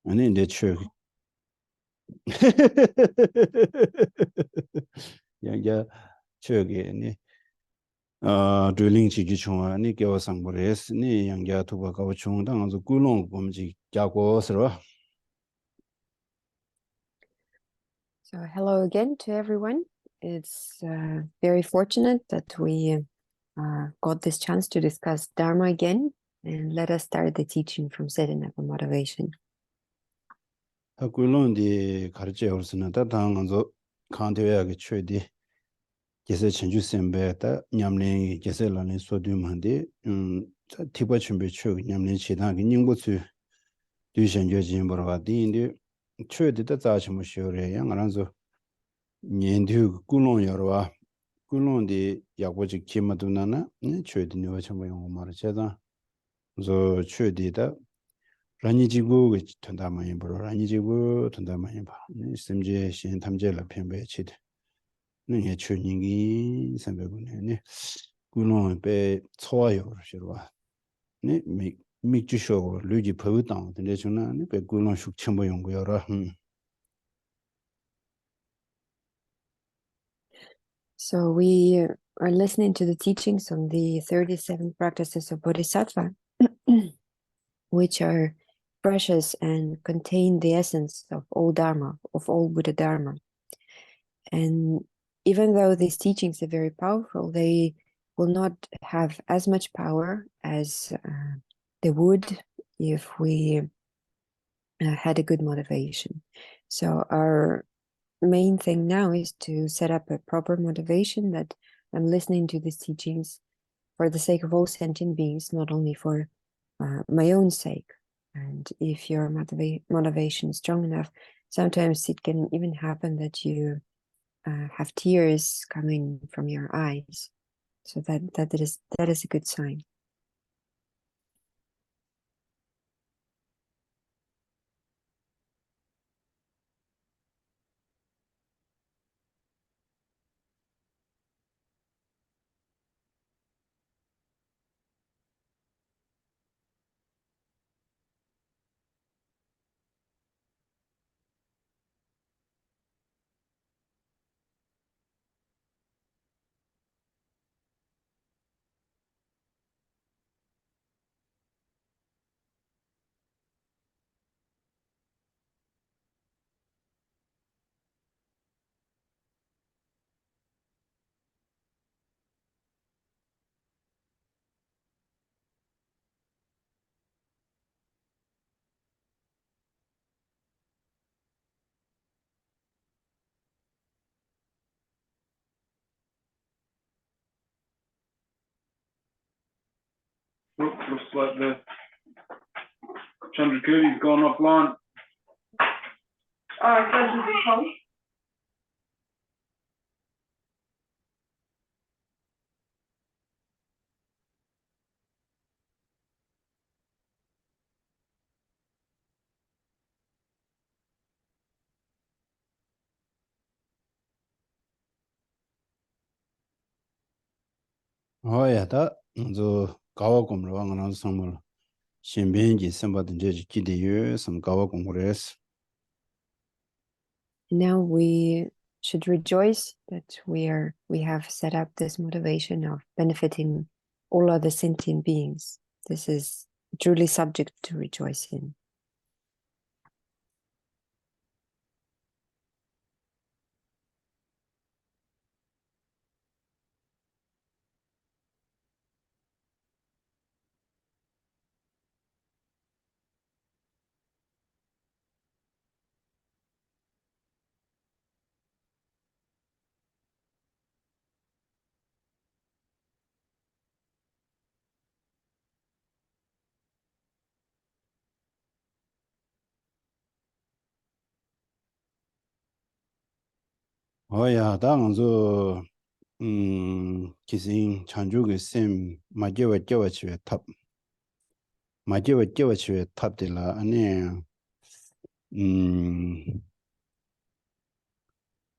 아니 내 쳐. 양자 저기 drilling chi chungwa ni kyo sangbo res ni yangya tuba kawa chung dang zo gulong bomji kya sro. So hello again to everyone. It's very fortunate that we got this chance to discuss Dharma again, and let us start the teaching from setting up a motivation. 다 gulong di 가르쳐 올스나 다 당 zo kanteya ge chwe di gese chenju sembe ta nyamne gese la ne so du mande tiba chumbe chwe nyamne chidang ge ningbo chu du shen je jin bor wa di ndi chwe di da za chi mo shore yang ran zo nyen du gulong yor wa gulong di yakbo ji kima du na na chwe di ne wa chmo yong ma ra che da zo chwe di da 라니지고 된다 많이 벌어 라니지고 된다 많이 봐. 심지에 신 탐제를 편배 치대. 능해 추닝이 선배군네. 군론 배 초와요 그러시와. 네 미주쇼 류지 퍼당 근데 저는 배 군론 숙 첨부 연구여라. So we are listening to the teachings on the 37 practices of Bodhisattva, which are precious and contain the essence of all Dharma, of all Buddha Dharma. And even though these teachings are very powerful, they will not have as much power as they would if we had a good motivation. So our main thing now is to set up a proper motivation that I'm listening to these teachings for the sake of all sentient beings, not only for my own sake. And if your motivation is strong enough, sometimes it can even happen that you have tears coming from your eyes. So that is a good sign. Looks like the Chandrakirti's gone offline. 다 저 가와 공로 왕은 선물 신변기 선받은 제 기대요 섬 가와 공부레스. Now we should rejoice that we have set up this motivation of benefiting all other sentient beings. This is truly subject to rejoicing. 당저 기생 chanjuge sem majewa jewa chwe tab majewa jewa chwe tab de la ane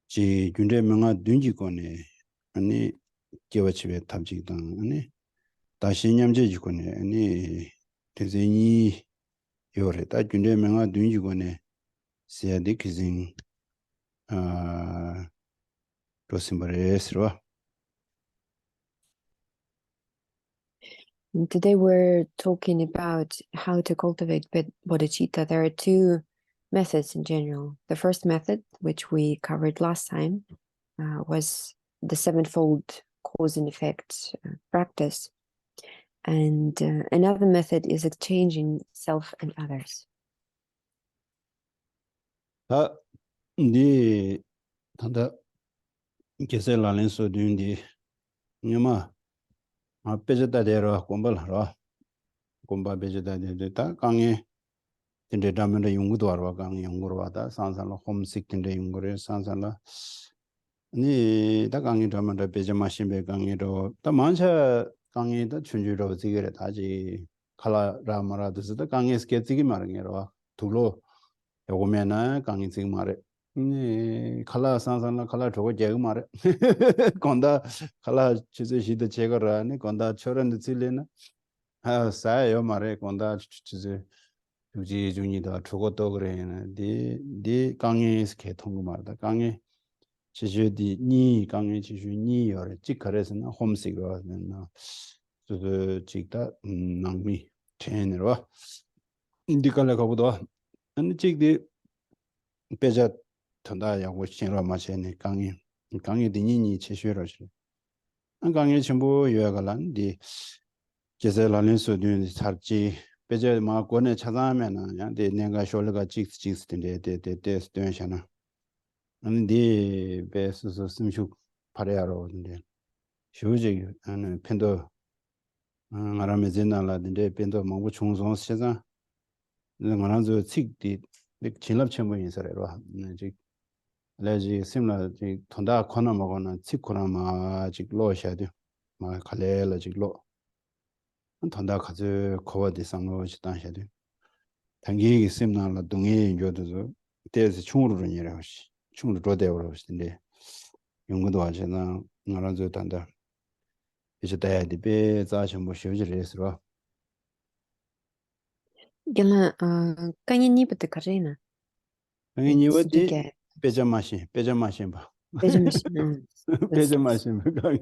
ji junde menga dunji kone ane jewa chwe tab ji dang ane da shi nyamje ji kone ane teze ni 요래 다 균제 명아 둔지고네 시야디 기진 아 로심바레스로. And today we're talking about how to cultivate bodhicitta. There are two methods in general. The first method, which we covered last time, was the sevenfold cause and effect practice. And another method is exchanging self and others. 네 단다 게셀라렌소 둔디 냐마 베제다데로 곰발하러 곰바 베제다데다 강에 근데 담은데 연구도 하러 강 연구로 와다 산산로 홈식 근데 연구를 산산로 니 다강이 담은데 베제마신베 강이로 다 만차 강이도 춘주로 지게래 다지 칼라라마라드스다 강에 스케치기 말이에요 둘로 요거면은 강이 지금 말해 니 칼라 산산로 칼라 저거 제가 말해 건다 칼라 지지시도 제거라니 건다 저런데 질레나 아 사요 말해 건다 지지 유지 중이다 저것도 그래는 네 강에 스케 통고 말다 강에 지주디 니 강에 지주 니 여러 직거래서는 홈식으로는 그 직다 낭미 체인으로 인디칼레 가보다 아니 직디 배자 전다 야고 신로 마셔네 강에 디니니 지주로지 안 강에 전부 요약을한 디 제셀란에서 된 살지 배제 마 권에 찾아면은 야데 내가 쇼르가 찍스인데 데데데스 되잖아 아니 디 베스서 심슈 파레야로 근데 쇼지 아니 펜도 아라메 제나라데 펜도 망고 총송 세자 나랑저 찍디 진랍 첨부 인사래로 지 레지 심라 지 돈다 코나 먹어는 찍코나마 지 로셔도 마 칼레라 지로 돈다 가지 거어디 상로 지단셔도 당기기 심나라 동에 요도서 때에서 충으로 일하시 충으로 로데오로 하시는데 연구도 하잖아 나라저 단다 이제 대야디 배 자신 쉬어지래서 Gila, kanyi pata karina. 당연히 어디 Suduke, 빼자마신 봐 Benjamin. 빼자마신 봐 강이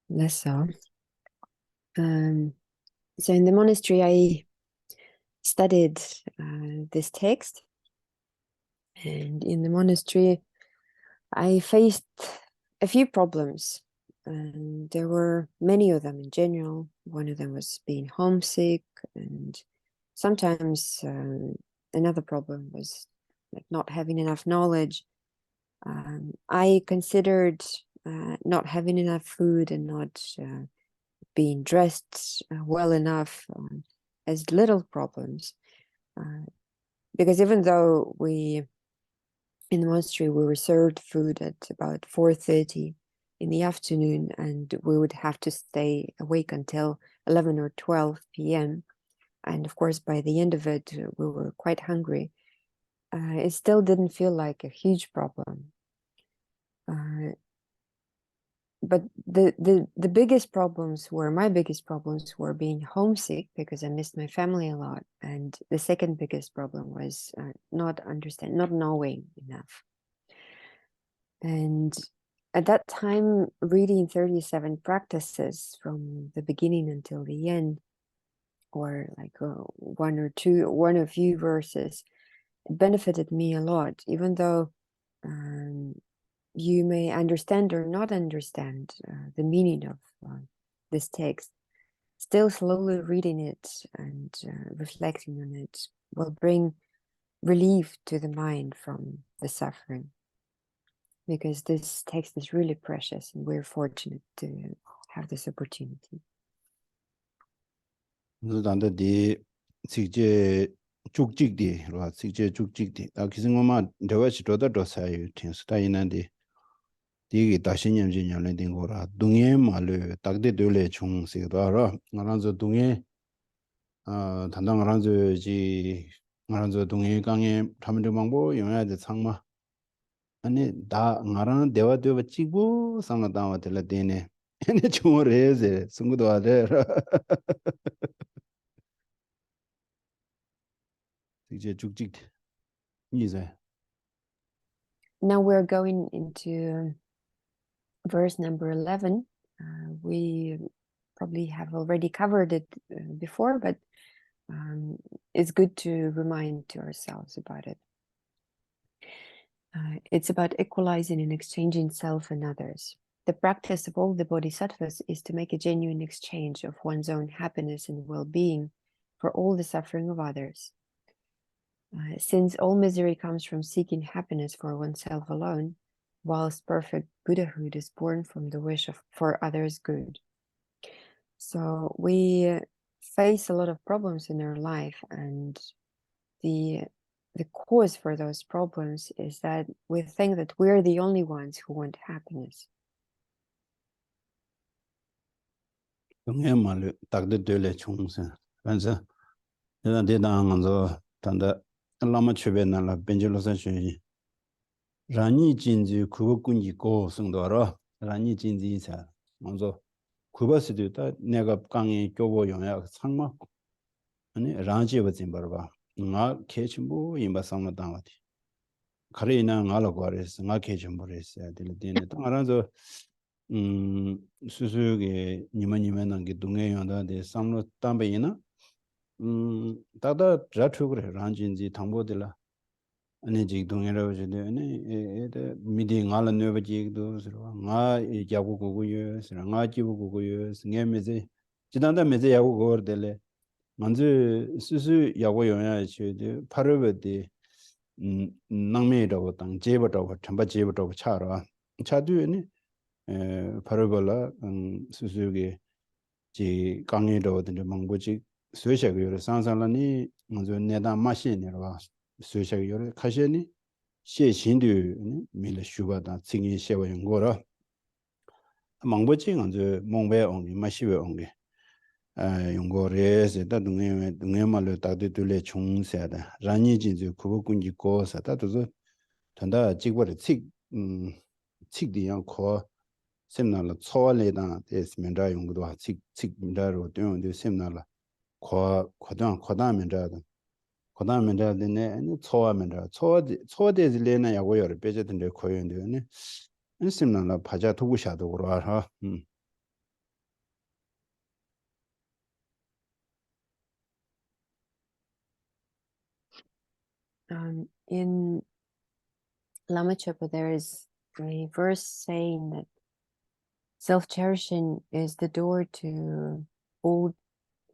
Less so. So in the monastery, I studied this text, and in the monastery, I faced a few problems, and there were many of them in general. One of them was being homesick, and sometimes another problem was like not having enough knowledge. I considered not having enough food and not being dressed well enough as little problems. Because even though in the monastery, we were served food at about 4:30 in the afternoon, and we would have to stay awake until 11 or 12 p.m. And of course, by the end of it, we were quite hungry. It still didn't feel like a huge problem. But the biggest problems were, my biggest problems were being homesick because I missed my family a lot. And the second biggest problem was not knowing enough. And at that time, reading 37 practices from the beginning until the end, or like one or a few verses, it benefited me a lot, even though you may understand or not understand the meaning of this text. Still, slowly reading it and reflecting on it will bring relief to the mind from the suffering, because this text is really precious and we're fortunate to have this opportunity. 그다음에 디 직제 죽직디 로 직제 죽직디 다 기승어마 대화시 도다도 사유 텐스다 있는데 디기 다시 냠진냐는 된 거라 동해 말로 딱대 돌래 중세도라 나란저 동해 단당하란저 지 나란저 동해 강에 타면 방법 영야의 상마 아니 다 나라는 대화되어 찍고 상가다와 될라 되네 ene chung re se sungu do de je juk jik ni ze Now we're going into verse number 11. We probably have already covered it before, but it's good to remind to ourselves about it. It's about equalizing and exchanging self and others. The practice of all the bodhisattvas is to make a genuine exchange of one's own happiness and well-being for all the suffering of others. Since all misery comes from seeking happiness for oneself alone, whilst perfect Buddhahood is born from the wish for others' good. So we face a lot of problems in our life, and the cause for those problems is that we think that we're the only ones who want happiness. nge ma le tak de le chung se ran se de dang zo tan da lama chube na la benje lo sa shi rani jin ji ku gun ji go sung do ro rani jin ji sa 먼저 구바스도 내가 강에 교보 영역 상마 아니 라지에 버진 버봐 나 개침부 임바상마 당와디 가리나 나라고 알았어 나 개침부를 했어야 될 때는 또 알아서 수수게 니만니만한 게 동해 연다데 상로 담배이나 다다 자축을 란진지 당보들라 아니 지 동해라고 저네 아니 에데 미디 나라 너버지도 서로 나 야고 고고요 서로 나 지부 고고요 승에메제 지단다 메제 야고 고르들레 먼저 수수 야고 영야 쳐도 파르베디 낭메라고 땅 제버다고 참바 제버다고 차라 차두니 파르벌라 수수게 지 강에도든지 망고지 수셔가 상상라니 먼저 내다 마시네라 수셔가 요래 가셔니 시신도 밀레 슈바다 칭이 셔원 거라 망고지 먼저 몽베 옹이 마시베 옹게 용거레스 동네 말로 따뜻들레 총세다 라니진지 그거군지 고사다 도서 단다 찍버리 칙디양 코 셈나라 초월레다 데스멘다 용도 칙민다로 되는데 셈나라 코다면다다 코다면다네 아니 초와면다 초데즈레나 야고요를 빼졌던데 코요인데네 셈나라 바자 도구샤도 그러하 In Lama Chopa, there is a verse saying that self-cherishing is the door to all,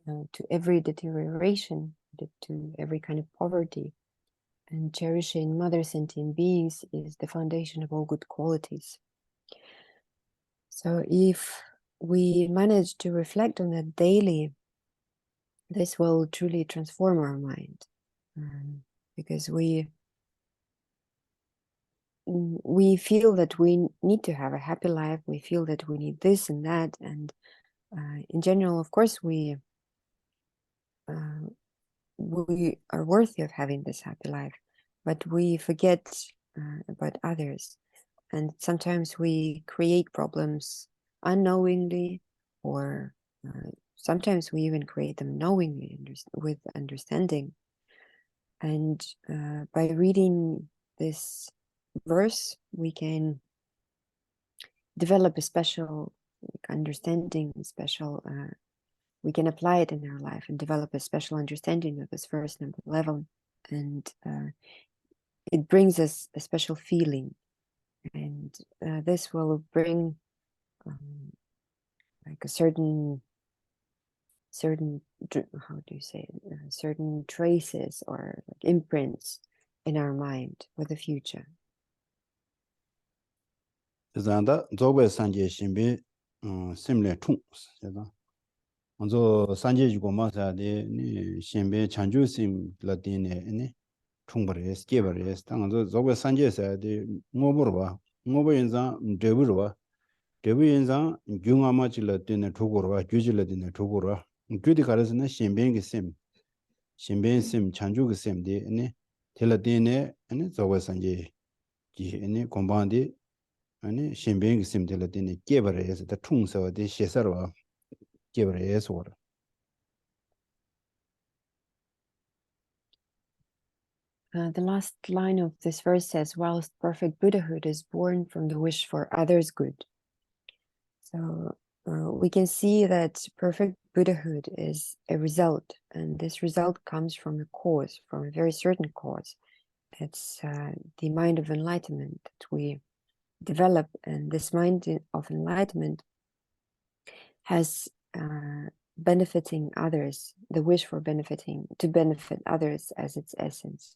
to every deterioration, to every kind of poverty, and cherishing mother sentient beings is the foundation of all good qualities. So if we manage to reflect on that daily, this will truly transform our mind, because we feel that we need to have a happy life. We feel that we need this and that, and in general, of course, we are worthy of having this happy life, but we forget about others, and sometimes we create problems unknowingly, or sometimes we even create them knowingly with understanding. And by reading this verse, we can develop a special understanding, we can apply it in our life and develop a special understanding of this verse number 11, and it brings us a special feeling, and this will bring like a certain how do you say it? Certain traces or like imprints in our mind for the future. zanda zobe sanje shimbe simle chung 먼저 sanje jugo masa de ni shimbe chanju sim latine ni chungbares kebares 당저 zobe sanje sa de ngoborwa ngobo 인상 deburwa debu 인상 gyungama chillatine thugorwa gyujillatine thugorwa gyudi karasna shimbe sim chanju sim de ni telatine ni zobe sanje ki ni kombandi 아니 신빙 심들 되니 깨버려서 더 총서의 시설와 깨버려서 The last line of this verse says, whilst perfect Buddhahood is born from the wish for others' good. So we can see that perfect Buddhahood is a result, and this result comes from a cause, from a very certain cause. It's the mind of enlightenment that we develop, and this mind of enlightenment has benefiting others, the wish for to benefit others as its essence.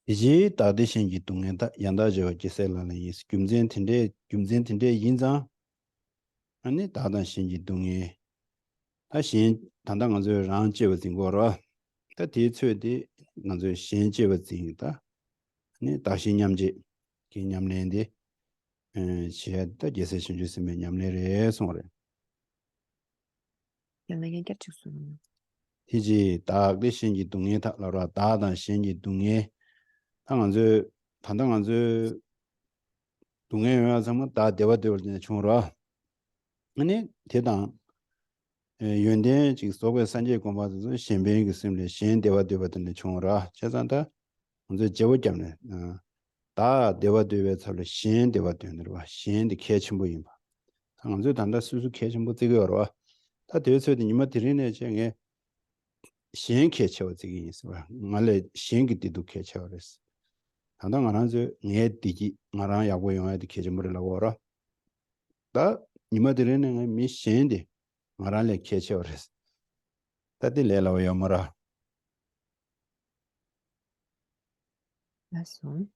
이제 다대신기 동에다 양다저 기셀라는 이 금전인데 인자 아니 다단 신기 동에 다신 단단한저 랑제버진 거라 다 뒤쳐디 나저 신제버진다 아니 다신냠지 기냠내인데 지하다 제세신 주스면 냠내래 송래 연락이 겹쳤어요. 이제 다대신기 동에 다라라 다단 신기 동에 당한저 단단한저 동해 와서 다 대화되는 중으로 아니 대당 연대 지금 속에 산재 공부하면서 신변이 있으면 신 대화되는 중으로 제산다 먼저 제보점네 다 대화되어서 신 대화되는 거 신의 개침부임 당한저 단다 수수 개침부 되게로 다 되어서도 이마 드리네 중에 신 개쳐 되게 있어 말래 신기 때도 개쳐랬어 단당 안 하죠 내 뒤기 말아 야고 영화에 개침부라고 알아 다 이마들에는 미신데 말할래 개쳐res 다들 레라고 여머라 That's one.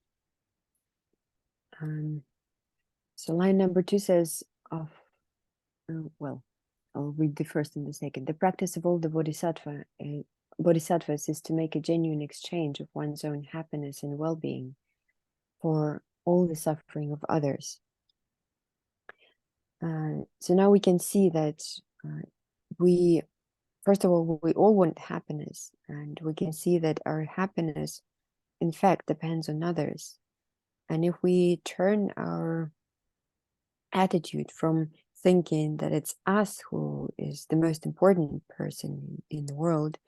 So line number 2 says well, I'll read the first and the second. The practice of all the bodhisattvas is to make a genuine exchange of one's own happiness and well-being for all the suffering of others. So now we can see that first of all, we all want happiness, and we can see that our happiness, in fact, depends on others. And if we turn our attitude from thinking that it's us who is the most important person in the world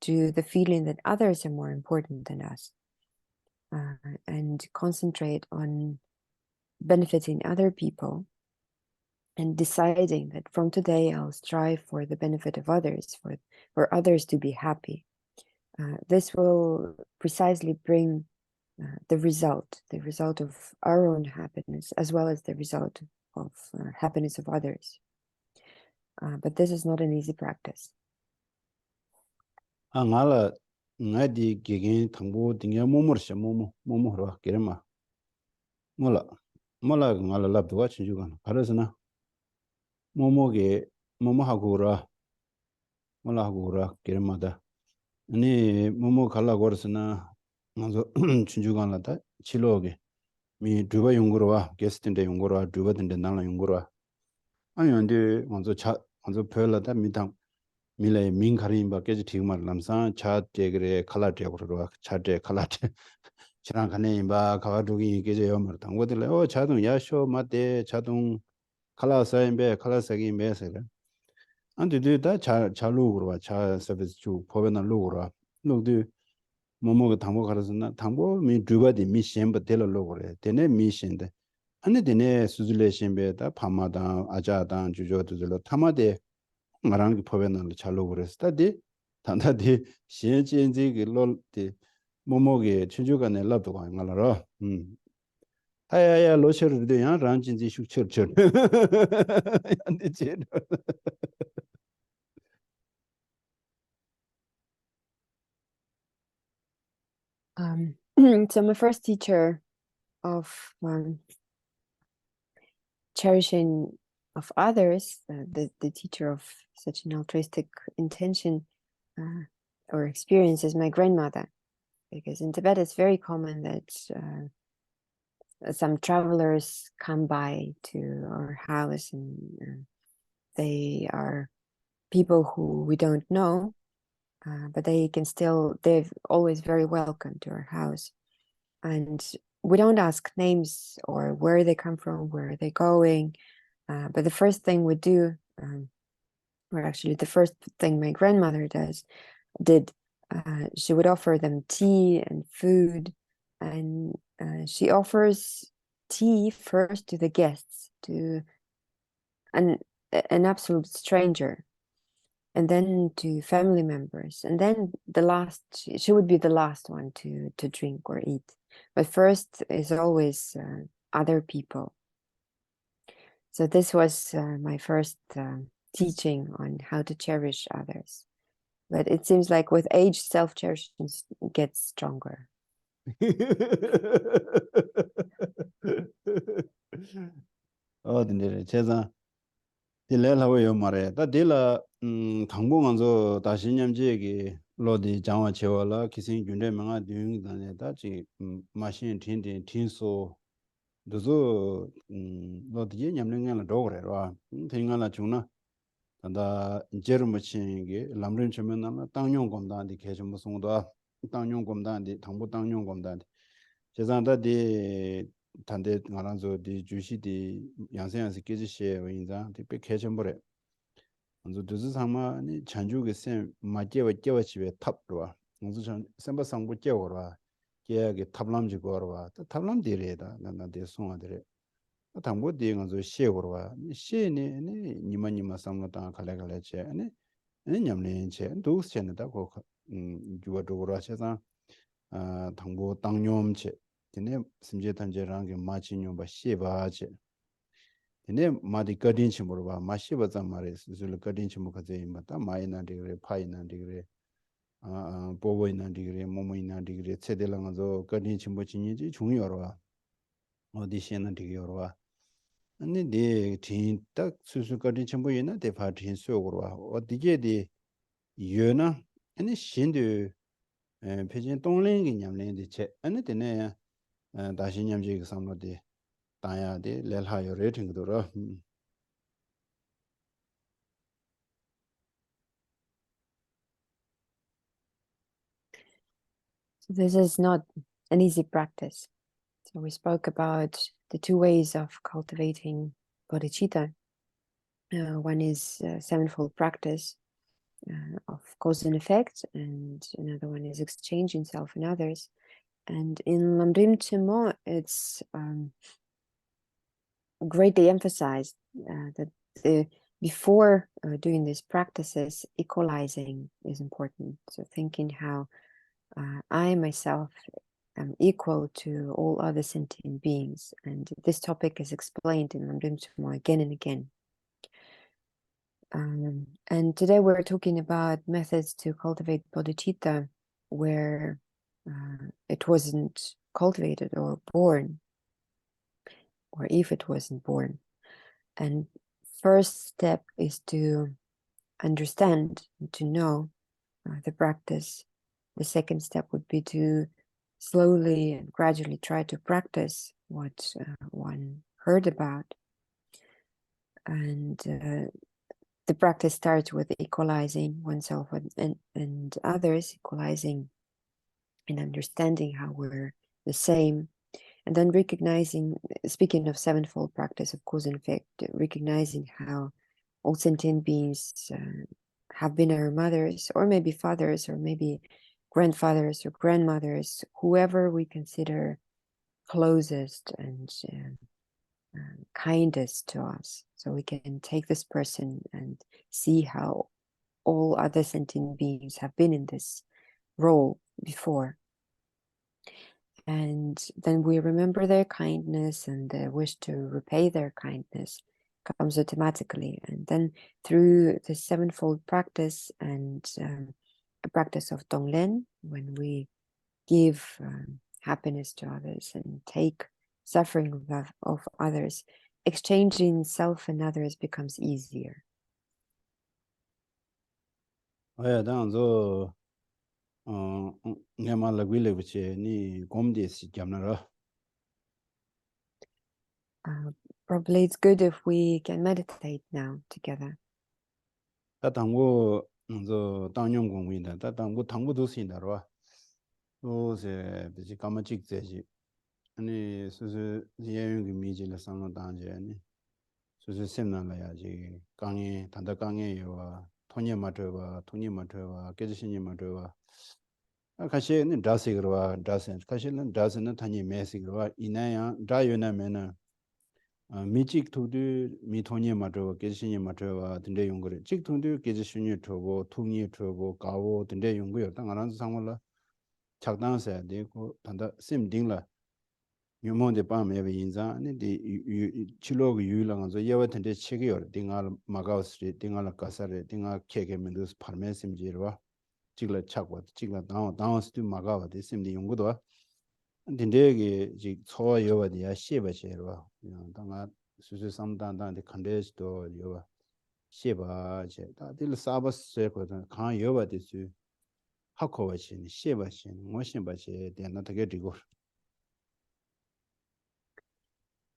to the feeling that others are more important than us, and concentrate on benefiting other people and deciding that from today I'll strive for the benefit of others, for others to be happy. This will precisely bring the result of our own happiness, as well as the result of happiness of others. But this is not an easy practice. angala ngadi gegen thangbo dinga momorse momoro kerema mola ngala labdwa chinjugan parasna momo하고라 몰라하고라 keremada 아니 모모 갈라 거스나 먼저 춘주간라다 치료게 미 두바 용거로와 게스트인데 용거로와 두바든데 나라 용거로와 아니 근데 먼저 별라다 미당 밀레 민카림바 깨지 티말 남사 차테 그래 칼라테고로 차테 칼라테 지랑 간에 임바 가가두기 깨져요 말 당고들 자동 야쇼 마데 자동 칼라사임베 칼라사기 메세라 안데 다 로그로 차 서비스 주 포변나 로그로 로드 모모가 당보 가르스나 당보 미 두바디 미션바 텔로그래 데네 미션데 아니 데네 수줄레션베다 파마다 아자다 주조도들로 타마데 말한 게 포변나 잘로 그랬다디 단다디 시엔진지 롤디 모모게 춘주간에 랍도 강가라로 아야야 로셔르도 야 란진지 슈처처 안데 제 So my first teacher of cherishing of others, the teacher of such an altruistic intention or experience is my grandmother, because in Tibet it's very common that some travelers come by to our house, and they are people who we don't know, but they're always very welcome to our house. And we don't ask names or where they come from, where they're going. But the first thing we do, or actually the first thing my grandmother did, she would offer them tea and food, and she offers tea first to the guests, to an absolute stranger, and then to family members, and then the last, she would be the last one to drink or eat. But first is always other people. So this was my first teaching on how to cherish others. But it seems like with age, self-cherishing gets stronger. 근데 제가 딜레라고 말해. 다 딜라 당분간서 다시 냠지에게 로디 장화 채워라 기생 준대 명아 뒤응다네 다지 마신 틴딘 틴소 도저 로디 냠능을 도그래라 팅가라 주나 단다 제르머친게 람른 처면나 땅용 검단디 계정 무슨도 땅용 검단디 당부 땅용 검단디 제산다디 단대 나란서 디 주시디 양생양스 깨지시에 인자 디베 계정벌에 먼저 두즈 상마니 찬주게 셈 마제와 제와 집에 탑로와 먼저 전 셈바 상부 제오로와 계약에 탑람지 거로와 탑람 디레다 나나데 송아들에 당고 디가서 시에고로와 시에네 니마니마 상마다 갈래갈래체 아니 냠린체 도스체는다 고 주어도로와 세상 당고 땅뇽체 디네 심제단제랑게 마치뇽바 시바체 디네 마디 거딘치 모르바 마시바자 마레스 줄 거딘치 모카제 마타 마이나 디그레 파이나 디그레 보보이나 디그레 모모이나 디그레 체델랑아조 거딘치 모치니지 중요로와 어디시나 디기요로와 아니 네진딱 수수 거딘치 모이나 데파틴 소고로와 어디게디 유나 아니 신드 페진 동랭이 냠랭디 체 아니 데네 다시 냠지 그 상로디 다야데 렐하요 레팅도로 So this is not an easy practice. So we spoke about the two ways of cultivating bodhicitta. One is sevenfold practice of cause and effect, and another one is exchanging self and others. And in Lamrim Chimo, it's greatly emphasized that before doing these practices, equalizing is important. So thinking how I myself am equal to all other sentient beings. And this topic is explained in Lamrim Chimo again and again. And today we're talking about methods to cultivate bodhicitta where it wasn't cultivated or born, or if it wasn't born. And first step is to understand, to know the practice. The second step would be to slowly and gradually try to practice what one heard about. And the practice starts with equalizing oneself and others, equalizing and understanding how we're the same, and then recognizing, speaking of sevenfold practice of cause and effect, recognizing how all sentient beings have been our mothers, or maybe fathers, or maybe grandfathers or grandmothers, whoever we consider closest and kindest to us. So we can take this person and see how all other sentient beings have been in this role before. And then we remember their kindness, and the wish to repay their kindness comes automatically. And then through the sevenfold practice and a practice of Tonglen, when we give happiness to others and take suffering of others, exchanging self and others becomes easier. Probably it's good if we can meditate now together. 아니 수수 예용기 미지를 상로 단지 아니 수수 sem나라야지 강에 단다 강에 요와 토니 마트와 토니 마트와 깨지신이 마트와 가시는 다시그와 다시 가시는 다시는 타니 메시그와 이나야 다요나면은 미직 투드 미토니 마트와 깨지신이 마트와 든데 용거를 직 투드 깨지신이 투고 통이 투고 가고 든데 용거요 당하는 상물라 작당세 되고 단다 심딩라 유monde pame inza ne de chilog yulang zo yewa tende chegyor dingal magaw street dingal kasare dingal kege mendus parme simjirwa chigla chakwa chigla daw stu magaw de simdi yungdo dindege ji chowa yewa de ya sheba cherwa danga susu samdan dan de khandes do yewa sheba che da dil sabas se ko kan yewa de su hakwa chin sheba chin mo sheba che de na tage digo.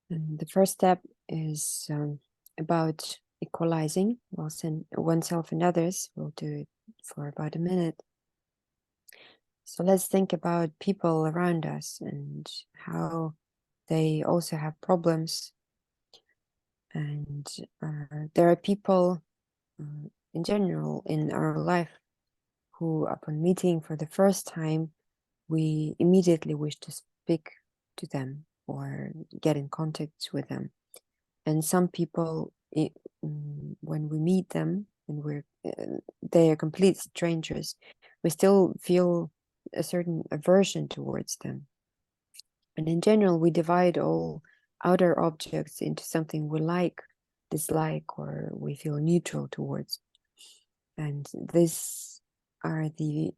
And the first step is about equalizing oneself and others. We'll do it for about a minute. So let's think about people around us and how they also have problems. And there are people in general in our life who, upon meeting for the first time, we immediately wish to speak to them or get in contact with them. And some people, when we meet them and they are complete strangers, we still feel a certain aversion towards them. And in general, we divide all outer objects into something we like, dislike, or we feel neutral towards. And these are the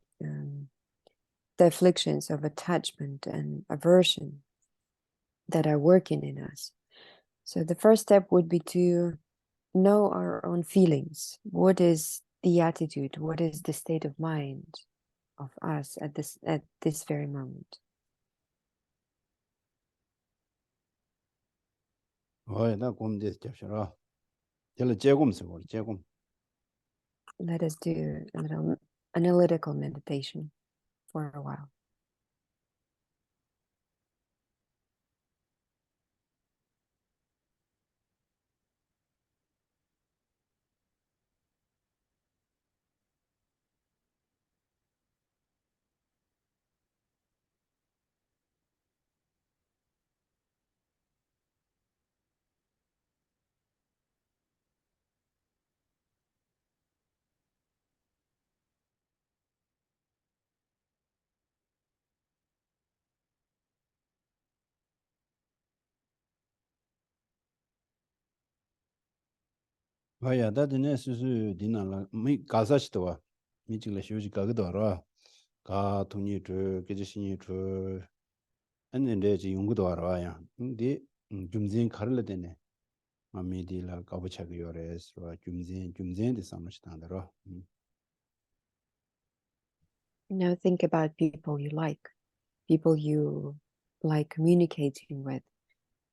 afflictions of attachment and aversion that are working in us. So the first step would be to know our own feelings. What is the attitude? What is the state of mind of us at this very moment? 나 곰데 잡셔라. 절 제곰스 걸 제곰. Let us do a little analytical meditation for a while. 와야 다드네 수수 디나라 미 가사시도와 미직라 쇼지 가거더라. 가 돈이 저 깨지신이 저 했는데 지 연구도 알아야. 근데 좀진 가르려 되네. 아미디라 가부차기 요레스와 좀진데 삼으시다더라. Now think about people you like communicating with,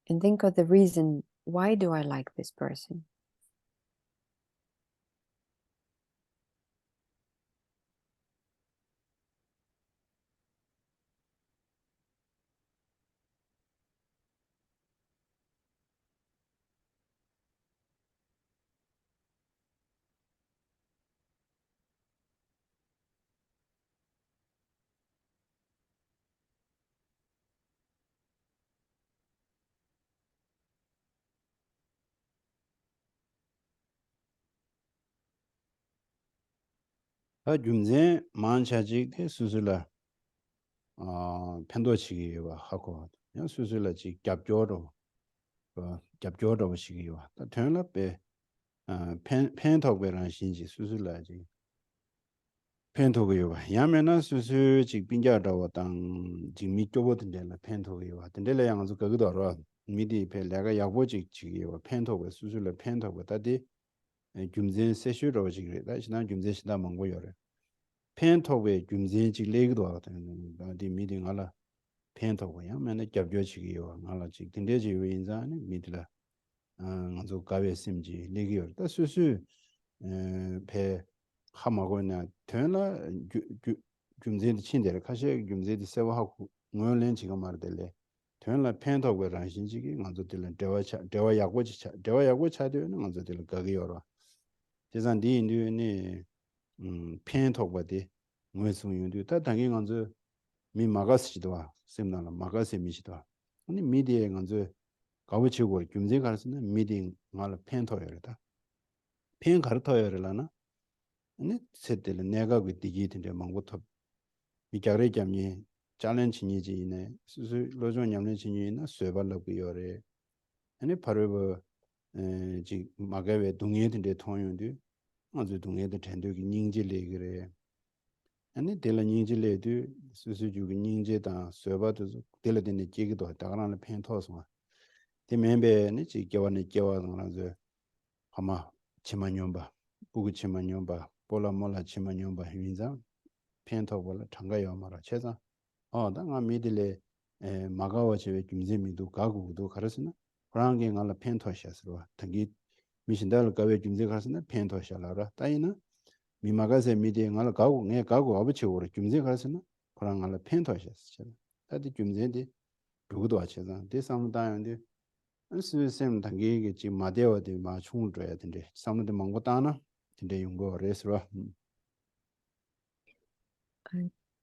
and think of the reason, why do I like this person? 아 좀진 만차지게 수술라 편도치기와 하고 그냥 수술라지 겹조로 겹조로 시기와 또 되는데 펜톡베란 신지 수술라지 펜톡이와 야면은 수술 직빈자라고 당 직미 쪼보든데라 펜톡이와 근데라 양아서 그거도 알아 미디 벨레가 약보직 지기와 펜톡의 수술라 펜톡과 다디 줌진 세슈로 지기래 다시나 줌진 시다 먹고요래 펜톡의 줌진 지레기도 하거든 다디 미팅 알아 펜톡이야 맨날 겹겨지기요 알아 지 근데지 왜인자네 미디라 아저 가베 심지 레기요 다 수수 배 하마고나 되나 줌제디 친데를 가시 줌제디 세워하고 뭐는 지금 말들래 la pen to we ran shin ji gi ngan zo de la dewa ya go cha de ngan zo de la ga gi ro de san di ni ni pen to ba de ngwe su yu de ta dang gi ngan zo mi ma ga si do wa sim na la ma ga se mi si do 아니 미디에 nganzo 가고 치고 김제 가르스는 미팅 말 펜토여다 펜 가르토여라나 아니 세들 내가 그 디기인데 망고터 미자래 잠니 챌린지니지네 수수 로조 냠네지니나 쇠발라고 요래 아니 바로 지 마가베 동해인데 통용도 아주 동해도 텐도기 닝질레 그래 아니 델라 닝질레도 수수주기 닝제다 쇠바도 델라데네 제기도 다가라는 펜토서 디멤베니 지겨와니 겨와나서 아마 치마뇽바 부구 치마뇽바 볼라몰라 치마뇽바 휘인자 펜토볼 장가요 말아 제가 당아 미들레 마가와체베 김제미도 가구도 가르스나 그랑게 갈라 펜토샤스로 당기 미신달 가베 김제 가르스나 펜토샤라라 따이나 미마가세 미디에 갈 가구 내 가구 아버치고로 김제 가르스나 그랑 갈라 펜토샤스 따디 김제디 누구도 하체다 대상다는데 sim 당기 게 지금 마데와데 마 총을 줘야 된대. 사람들 망고 따나? 근데 용거 레스라.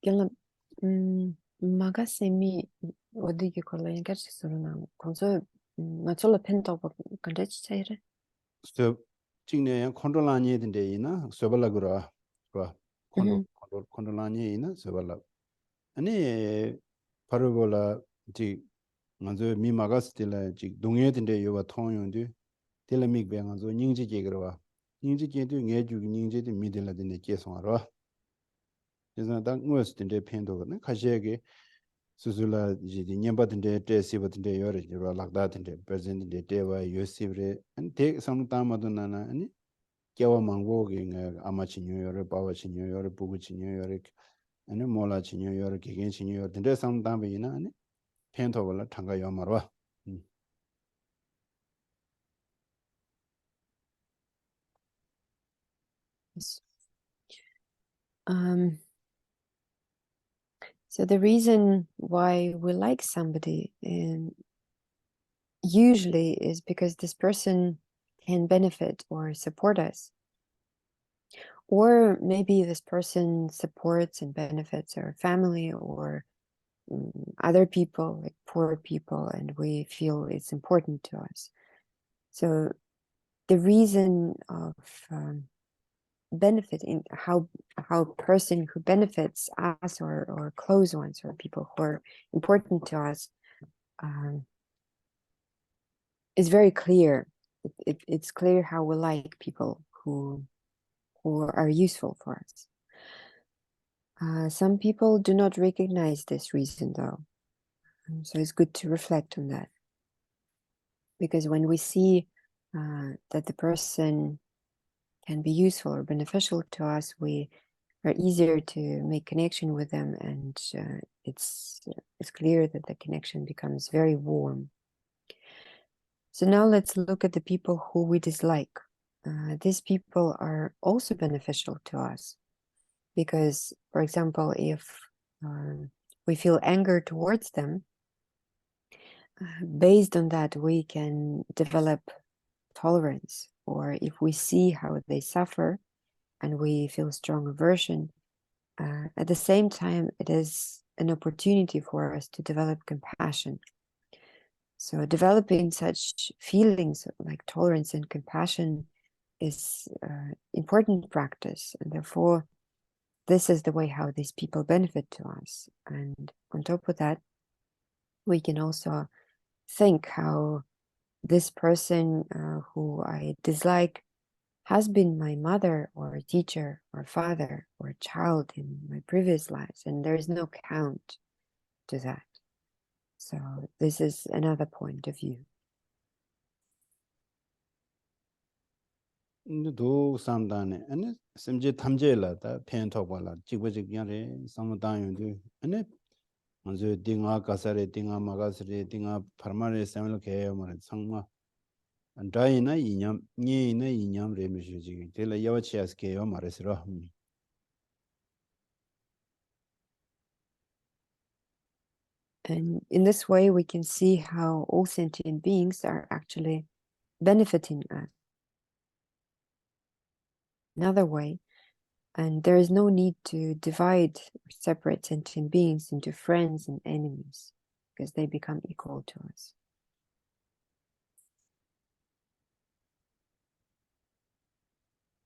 Gela magasemi odigi kolla garsi soruna konso nachola pento kandachi chaire 저 직내에 컨트롤 아니야 된대 이나 서발라 그러. 그러. 컨트롤 아니야 이나 서발라. 아니 바로볼라 지 먼저 미마가스텔라 지 동해 된대 요가 통용도 텔레믹 배가서 닝지게 그러와. 닝지게도 뇌주기 닝지도 미들라 된대 계속하러. 그래서 당 무엇인데 펜도는 가시에게 수술라 이제 년바든데 테시버든데 여러 여러 락다든데 프레젠데 대와 요시브레 안테 상담하던나나 아니 겨와 망고게 아마치뉴 여러 바와치뉴 여러 부구치뉴 여러 아니 몰라치뉴 여러 개겐치뉴 여러 든데 상담이나 아니 펜토벌라 당가 요마로 Yes. So the reason why we like somebody usually is because this person can benefit or support us. Or maybe this person supports and benefits our family or other people, like poor people, and we feel it's important to us. So the reason of benefiting, how a person who benefits us or close ones or people who are important to us is very clear. It's clear how we like people who are useful for us. Some people do not recognize this reason though. So it's good to reflect on that. Because when we see that the person can be useful or beneficial to us, we are easier to make connection with them, and it's clear that the connection becomes very warm. So now let's look at the people who we dislike. These people are also beneficial to us because, for example, if we feel anger towards them, based on that, we can develop tolerance. Or if we see how they suffer and we feel strong aversion, at the same time, it is an opportunity for us to develop compassion. So developing such feelings like tolerance and compassion is important practice, and therefore this is the way how these people benefit to us. And on top of that, we can also think how this person who I dislike has been my mother or teacher or father or child in my previous lives, and there is no count to that. So this is another point of view. 도 상단에 아니 심지 탐제라다 펜토벌라 지고지기야래 상무단용도 아니 먼저 딩아 가사레 딩아 마가스레 딩아 파르마레 세멜케 뭐 상마 안다이나 이념 니이나 이념 레미슈지 텔라 야와치아스케요 말레스로. And in this way, we can see how all sentient beings are actually benefiting us. Another way, and there is no need to divide or separate sentient beings into friends and enemies because they become equal to us.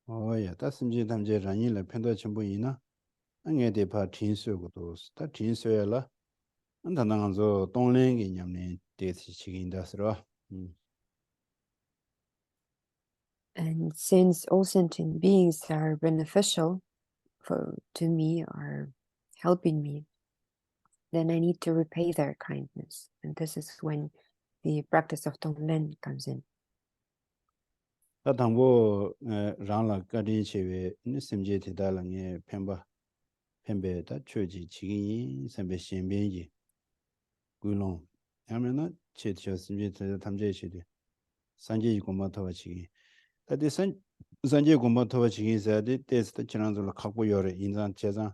Oh yeah, that's some jam je rani la pendo chimbo ina. Ange de pa tin su go do. Ta tin su ya la. An ta nang zo dong len ge nyam ne de chi chi gin da sro. And since all sentient beings are beneficial to me, are helping me, then I need to repay their kindness. And this is when the practice of Tonglen comes in. Ta dang bo rang la ka din che we ni sim je ti da la nge pemba. Pembe ta chö ji chi gin sem be shen ben ji. Gu long. Ya me na che ti sim je ta tam je che de. San je ko ma ta wa chi gin. Ta de san je ko ma ta wa chi gin sa de te sta chang zo la khak bo yo re in zan che zan.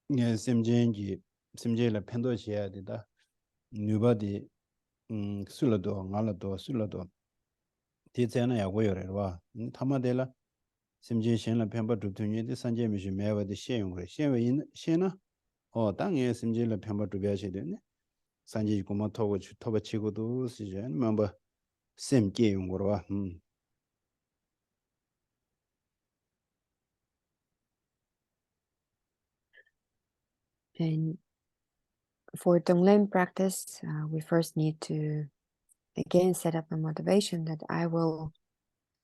Nge sim je la pendo che ya de da. Nu ba de su la do nga la do su la do. Te zan na ya go yo re wa. Ta ma de la sim je shen la pemba du tu ni de san je mi shi me wa de shen yong re. Shen we yin shen na 땅에 심지를 편바 두배하셔야 되네. 산지 고마 토고 토바 치고도 시제 멤버 샘게 용거로 와. And for Tonglen practice, we first need to again set up a motivation that I will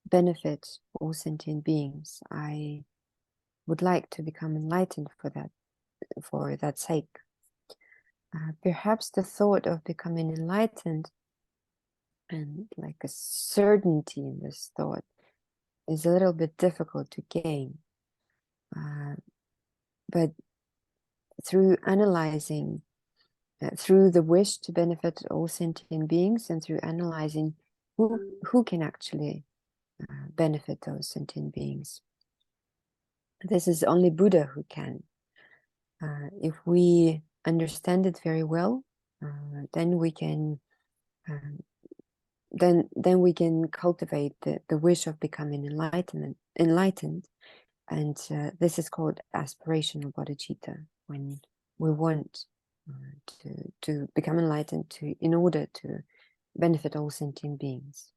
benefit all sentient beings. I would like to become enlightened for that sake. Perhaps the thought of becoming enlightened and like a certainty in this thought is a little bit difficult to gain. But through analyzing, through the wish to benefit all sentient beings, and through analyzing who can actually benefit those sentient beings, this is only Buddha who can. If we understand it very well, then we can then we can cultivate the wish of becoming enlightened, and this is called aspirational bodhicitta, when we want to become enlightened in order to benefit all sentient beings.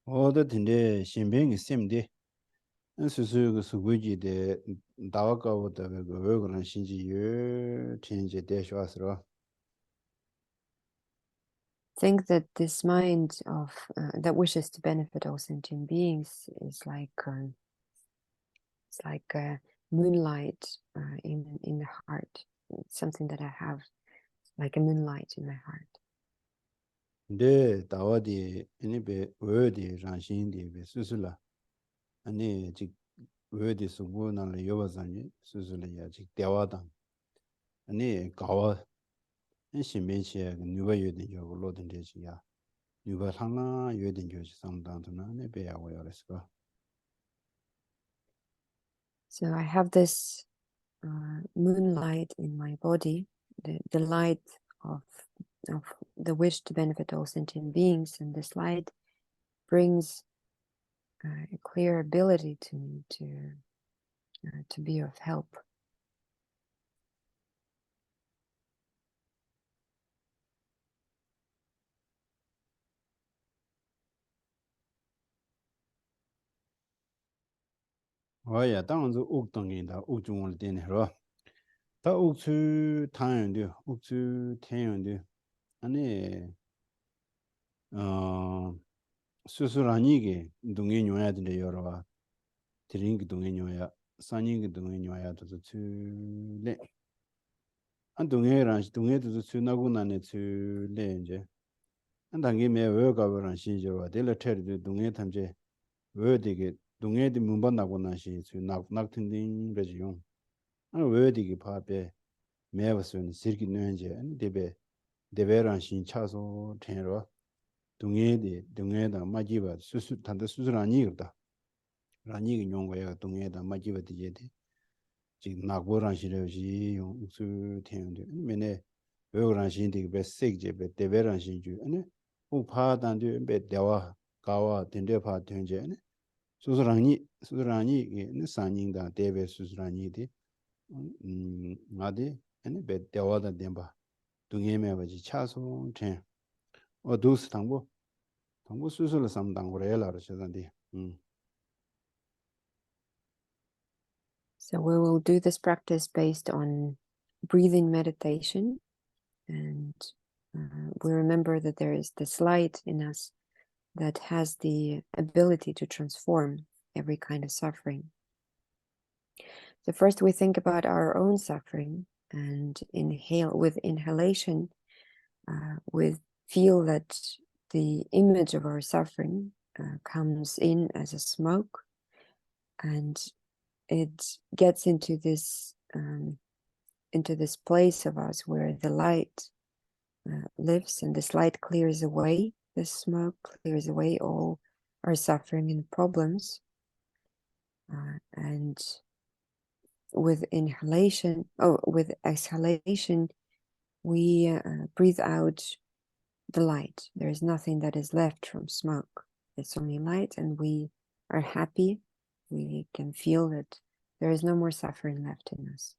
어디 근데 신병이 셈데. 수수 그 수고지데 다와가보다 왜 그런 신지유 진제 대쇼스로. Think that this mind of that wishes to benefit all sentient beings is like it's like moonlight in the heart. It's something that I have, like a moonlight in my heart. 근데 다와디 이니베 어디 장신디 베 수수라. 아니 즉 어디 수고나를 여바자니 수수라야 즉 대화다. 아니 가와 신변시에 누가 여든 요로든 되지야. 누가 상아 여든 교시 상담도나 내배하고 열었어. So I have this moonlight in my body, the light of the wish to benefit all sentient beings, and this light brings a clear ability to me to be of help. 어야 당은서 옥동인다 옥중을 되네로. 다 옥수 타연도 옥수 태연도 아니 수수라니게 동에 녀야 된대 여러와. 드링기 동에 녀야 산이기 동에 녀야도 주네. 안 동해랑 동해도 주나고 나네 주네 이제. 안 당게 매 외가버랑 신저와 델레테르도 동해 탐제 외되게 동해도 문반나고 나시 주낙 튼딩 거지요. 아 외되게 파베 매버스는 시르기 뇌제 데베 데베랑 신 차소 텐로 동해다 마지바 수수 단다 수술 아니거다. 라니기 용거야 동해다 마지바 디제데. 지금 나고랑 시려지 용수 태운데 맨에 외고랑 신디 배 색제 배 대배랑 신주 아니 우파단데 배 대와 가와 된대파 된제 아니 수수랑이 이게 산인다 대배 수수랑이디 마디 아니 배 대와다 된바 동해매 버지 차소 된 어두스 당부 수술을 삼당고래라로 저던데 So we will do this practice based on breathing meditation, and we remember that there is this light in us that has the ability to transform every kind of suffering. So first we think about our own suffering, and with inhalation, we feel that the image of our suffering comes in as a smoke, and it gets into this place of us where the light lives, and this light clears away the smoke, clears away all our suffering and problems. And with exhalation, we breathe out the light. There is nothing that is left from smoke. It's only light, and we are happy. We can feel that there is no more suffering left in us.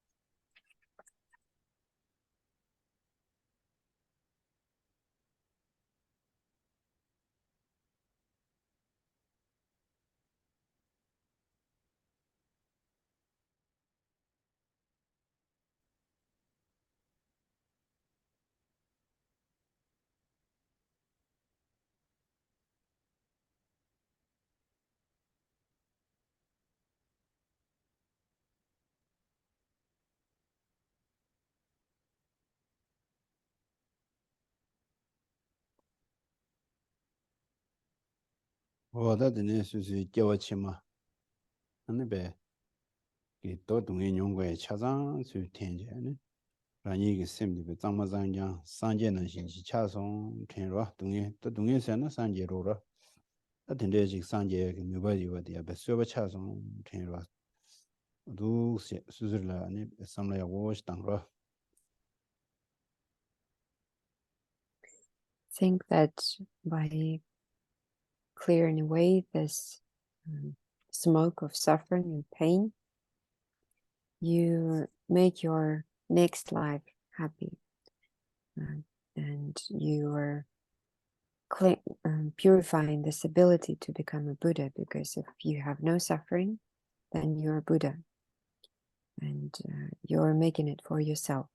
어다드네 수수 겨워치마 아니 배 이또 동해 용과의 차장 수 텐제네 라니게 셈디 장마장장 상제는 신시 차송 텐로 동해 또 동해에서는 상제로라 어딘데지 상제 누바지와디야 베스어 차송 텐로 두 수술라 아니 삼라야 워시 당로 Think that by clearing away this smoke of suffering and pain, you make your next life happy, and you are purifying this ability to become a Buddha, because if you have no suffering, then you're a Buddha, and you're making it for yourself.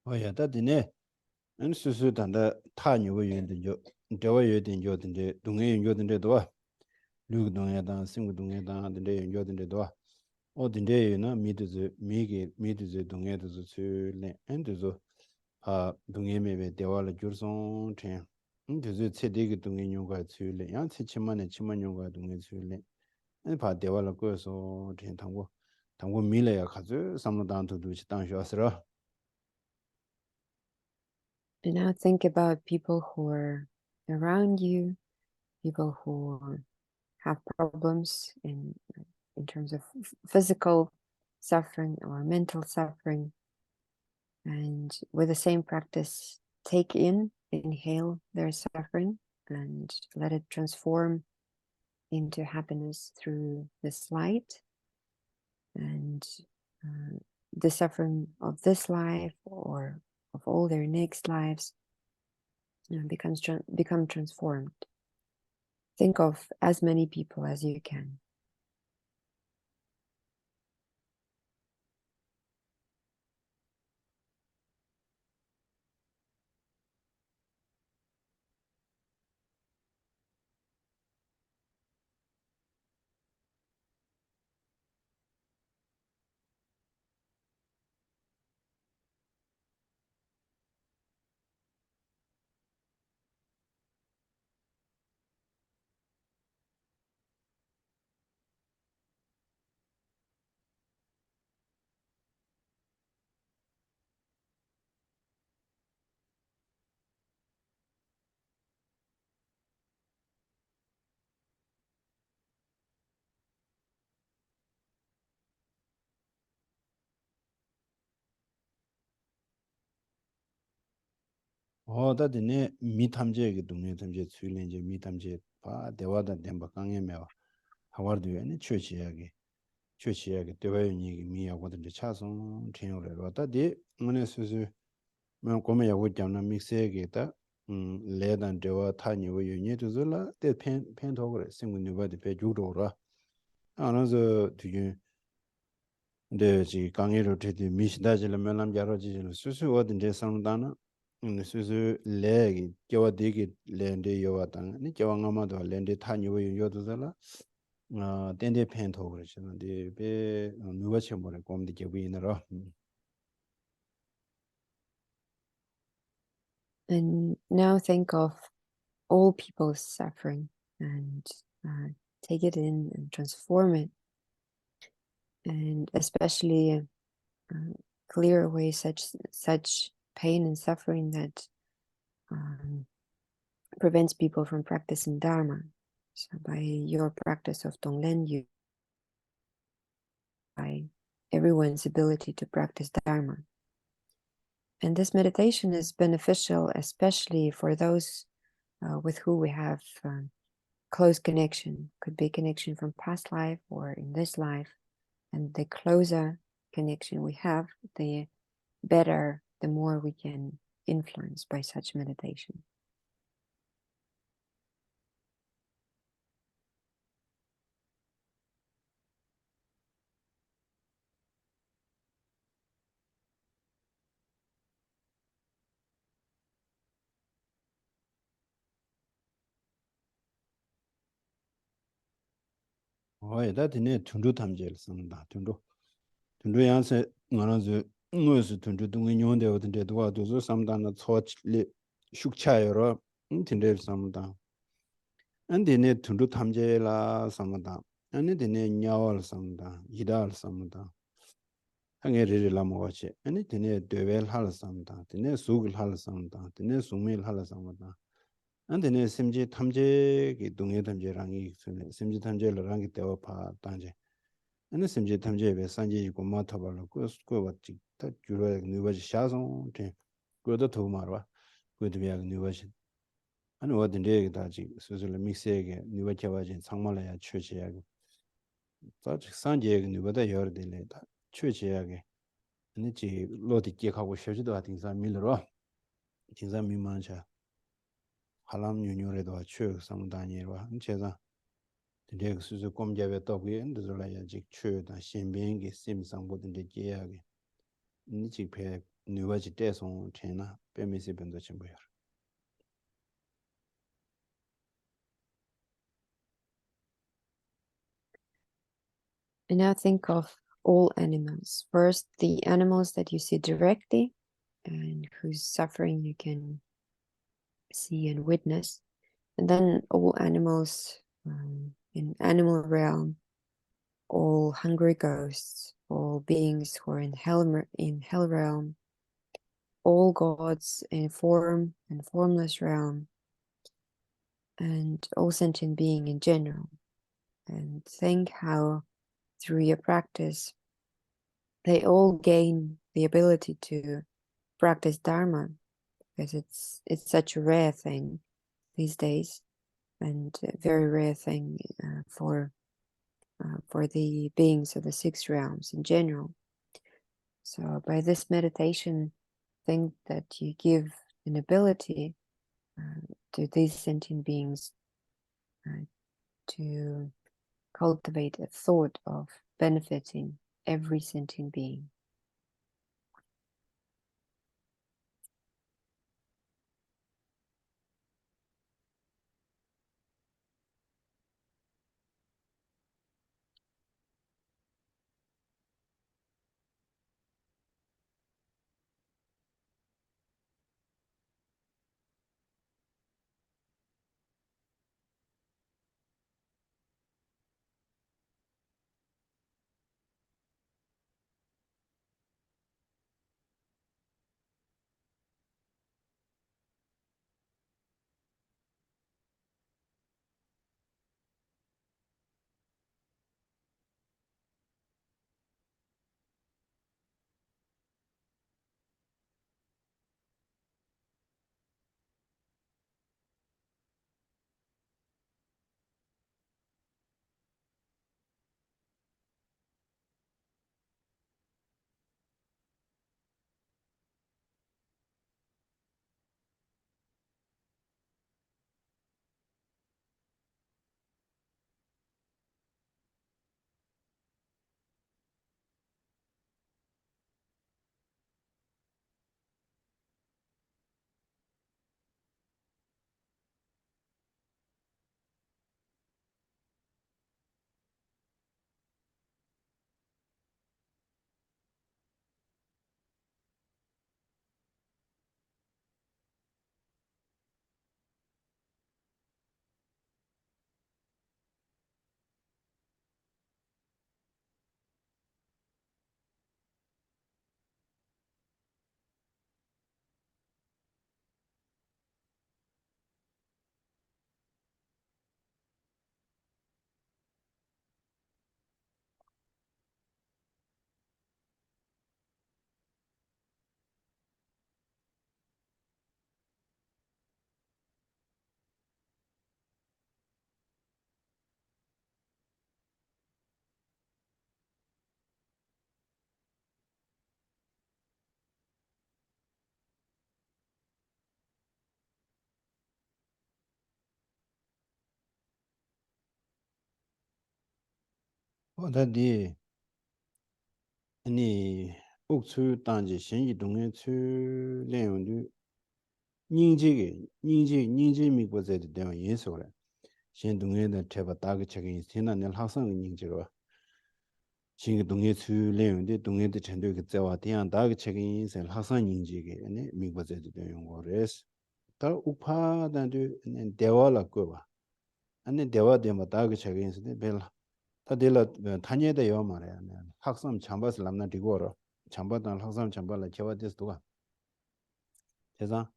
어야다드네 안 수수 단다 타니고 연든죠 저와 연든죠 근데 동해 연든데도 루동해다 싱구동해다 근데 연든데도 어딘데나 미드즈 동해도 줄래 엔드조 아 동해메베 대화를 줄송 된 인드즈 체데기 동해 용과 줄래 양 체치만에 치만 용과 동해 줄래 바 대화를 거서 된 당고 밀래야 가지 삼노단도 두지 당셔서라 And now think about people who are around you, people who have problems in terms of physical suffering or mental suffering. And with the same practice, inhale their suffering and let it transform into happiness through this light. And the suffering of this life or of all their next lives become transformed. Think of as many people as you can. 다드네 미탐제게 동네 탐제 수련제 미탐제 바 대화다 덴바 강에메와 하와르드에네 최치하게 대화연이 미야고든지 차송 전용으로 다디 문에 수수 뭐 고메야고 잡나 믹스에게다 레단 대화 타니고 유니도들라 대펜 펜토그레 생군니바디 배주로라 안아서 뒤에 근데 지 강의로 되게 미시다질 면남자로지 수수 어딘데 상담나 수수 레기 겨와되게 랜데 요와당 니 겨왕아마도 랜데 타니고 요도살라 덴데 펜토 그러시는데 배 누가 처음에 곰디 겨비이너라 And now think of all people's suffering and take it in and transform it, and especially clear away such pain and suffering that prevents people from practicing Dharma. So by your practice of Tonglen, you by everyone's ability to practice Dharma. And this meditation is beneficial, especially for those with who we have close connection. Could be connection from past life or in this life. And the closer connection we have, the better, the more we can influence by such meditation. 다드네 툰두 탐제를 쓴다 툰두 양세 나라즈 응어스 툰두 동의 용데 어딘데 도와 도서 삼단나 초치 슈크차여로 틴데 삼다 안데네 툰두 탐제라 삼다 안데네 냐월 삼다 이달 삼다 항에리리 라모치 아니 드네 데벨 할 삼다 드네 수글 할 삼다 드네 수밀 할 삼다 안데네 심지 탐제기 동의 탐제랑이 심지 탐제랑이 되어 파 단제 아니 심지 탐제에 산지고 마타발로 그거 같이 다 주로 누버지 샤송 데 그것도 더 말아 그것도 비야 누버지 아니 어딘데 다지 수술 믹스에게 누버지 와진 상말이야 최지하고 다 산지에 누버다 열들래다 최지하게 아니 지 로디 기하고 쉬지도 같은 사람 밀러 진짜 미만차 할람 유뉴레도 최 상단이와 제가 근데 수수 공제에 또게 ndur라야 직 최다 신변기 심상보든데 계약이 니직패 누가지 대송 전나 빼미시 변도 전부야 And now think of all animals. First, the animals that you see directly and whose suffering you can see and witness. And then all animals in animal realm, all hungry ghosts, all beings who are in hell realm, all gods in form and formless realm, and all sentient being in general. And think how through your practice they all gain the ability to practice Dharma, because it's such a rare thing these days, and a very rare thing for the beings of the six realms in general. So by this meditation, think that you give an ability to these sentient beings to cultivate a thought of benefiting every sentient being. 어다디 아니 옥추 단지 신이 동에 추 내용도 닝지 미고제도 되어 예소래 신 동에는 제가 다그 책이 지난날 학생 닝지로 신 동에 추 내용도 동에도 전도 그 자와 대한 다그 책이 인생 학생 닝지게 아니 미고제도 되어 거레스 다 우파단도 대화라고 봐 아니 대화 되면 다그 책이 인생 벨 다들 다녀야 요 말이야. 학생 참바스 남나 디고로 참바단 학생 참바라 제와데스도가 그래서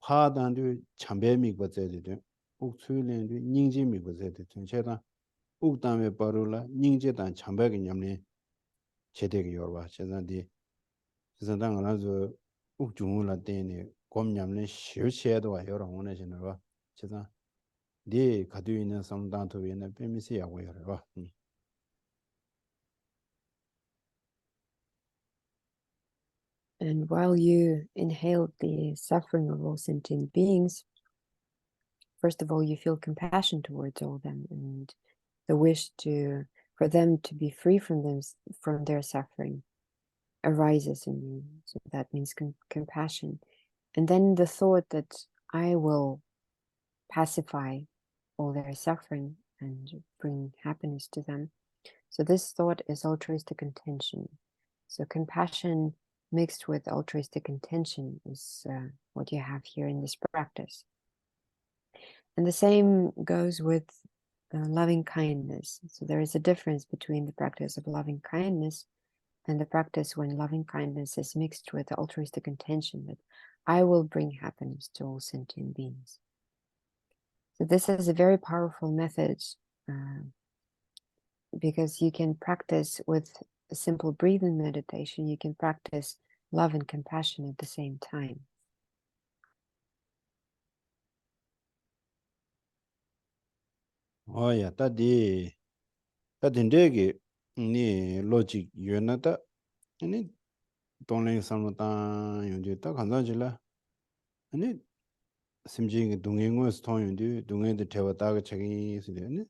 파단도 참배미 버제데 옥수련도 닝지미 버제데 전체다 옥담에 바로라 닝제단 참배기 냠네 제대기 요봐 제단디 그래서 당나서 옥중을라 때네 곰냠네 쉬쉬에도 와 여러 원하시는 거 제가 네 가지고 있는 상담도에는 빼미시 하고 여러 And while you inhale the suffering of all sentient beings, first of all, you feel compassion towards all them and the wish for them to be free from their suffering arises in you. So that means compassion. And then the thought that I will pacify all their suffering and bring happiness to them. So this thought is altruistic intention. So compassion mixed with altruistic intention is what you have here in this practice. And the same goes with loving kindness. So there is a difference between the practice of loving kindness and the practice when loving kindness is mixed with the altruistic intention that I will bring happiness to all sentient beings. So this is a very powerful method because you can practice with a simple breathing meditation, you can practice love and compassion at the same time. Oh yeah, that ni logic yunata ni 동랭 삼다 용지 딱 간단지라 아니 심지기 동행원스 통용도 동행의 대화다가 책이 있으려니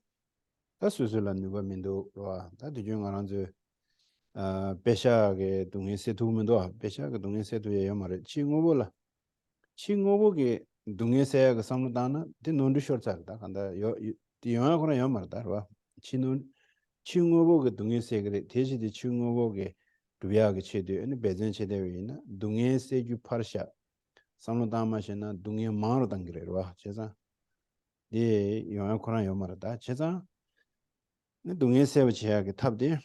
다 수술한 누가 민도 와 다들 중 알아서 배샤게 동행 세두면도 배샤게 동행 세두에 말을 칭오보게 동행 세야가 삼다나 데 논도 쇼트다 간다 요 디영하고나 요 말다 와 친운 칭오보게 동행 세게 대시디 칭오보게 두야게 체대 아니 배전 체대위나 동행 세주 파르샤 삼로다마시나 동행 마로 당그래와 제가 네 영화 코나 요 말다 제가 네 동행 세부 지하게 탑디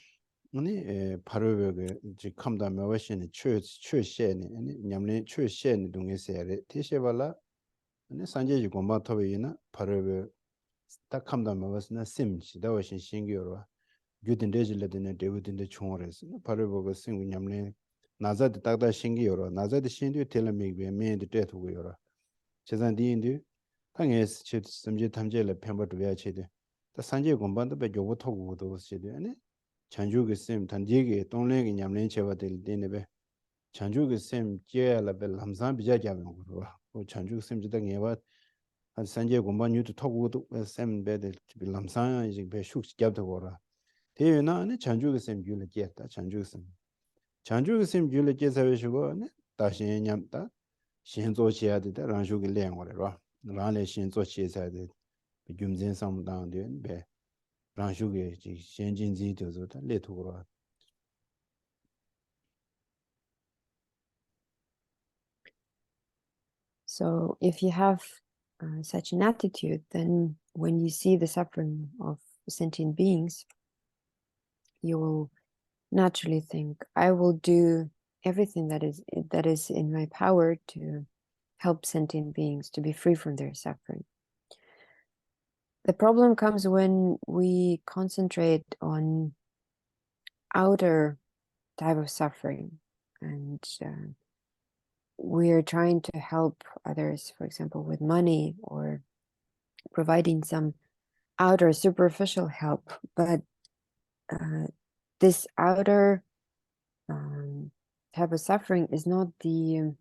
아니 바로벽에 지 컴다 메워시는 최최셰니 아니 냠네 최셰니 동행 세를 티셰발라 아니 산제지 공바 토베이나 바로벽 딱 컴다 메워스나 심지 다워신 신기어와 규든데질레드네 데부든데 총어레스 바로벽에 생고 냠네 나자드 딱다 신기어와 나자드 신디 텔레미베 메인데 데토고요라 제산디인디 당에스 치 섬제 탐제를 펜버도 외치데 다 산제 공반도 배 요거 토고도 시데 아니 chanjuge sem tanjige tongle ge nyamlen cheba del denebe chanjuge sem jeala be lamsan bija jabe ngoro o chanjuge sem jida ngeba han sanje gomba nyu to togu do sem be de be lamsan ji be shuk jab to gora de na ne chanjuge sem yule je ta chanjuge sem yule je sa be shugo ne ta shin nyam ta shin zo chia de ran shu ge len gora ro ran le shin zo chia sa de be gyum zen sam dang de be ran shu ge ji shin jin ji de zo ta le to gora. So if you have such an attitude, then when you see the suffering of sentient beings, you will naturally think, I will do everything that is in my power to help sentient beings to be free from their suffering. The problem comes when we concentrate on outer type of suffering and we are trying to help others, for example, with money or providing some outer superficial help, but this outer type of suffering is not the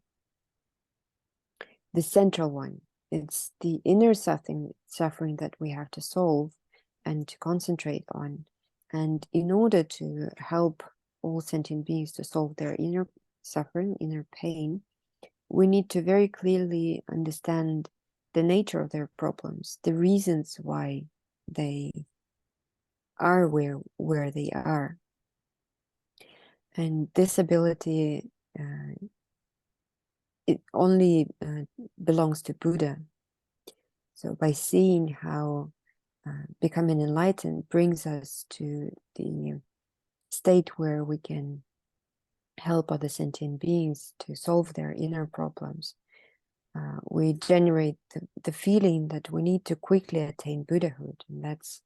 central one. It's the inner suffering that we have to solve and to concentrate on. And in order to help all sentient beings to solve their inner suffering, inner pain, we need to very clearly understand the nature of their problems, the reasons why they are where they are. And this ability, it only belongs to Buddha. So by seeing how becoming enlightened brings us to the state where we can help other sentient beings to solve their inner problems, we generate the feeling that we need to quickly attain Buddhahood. And that's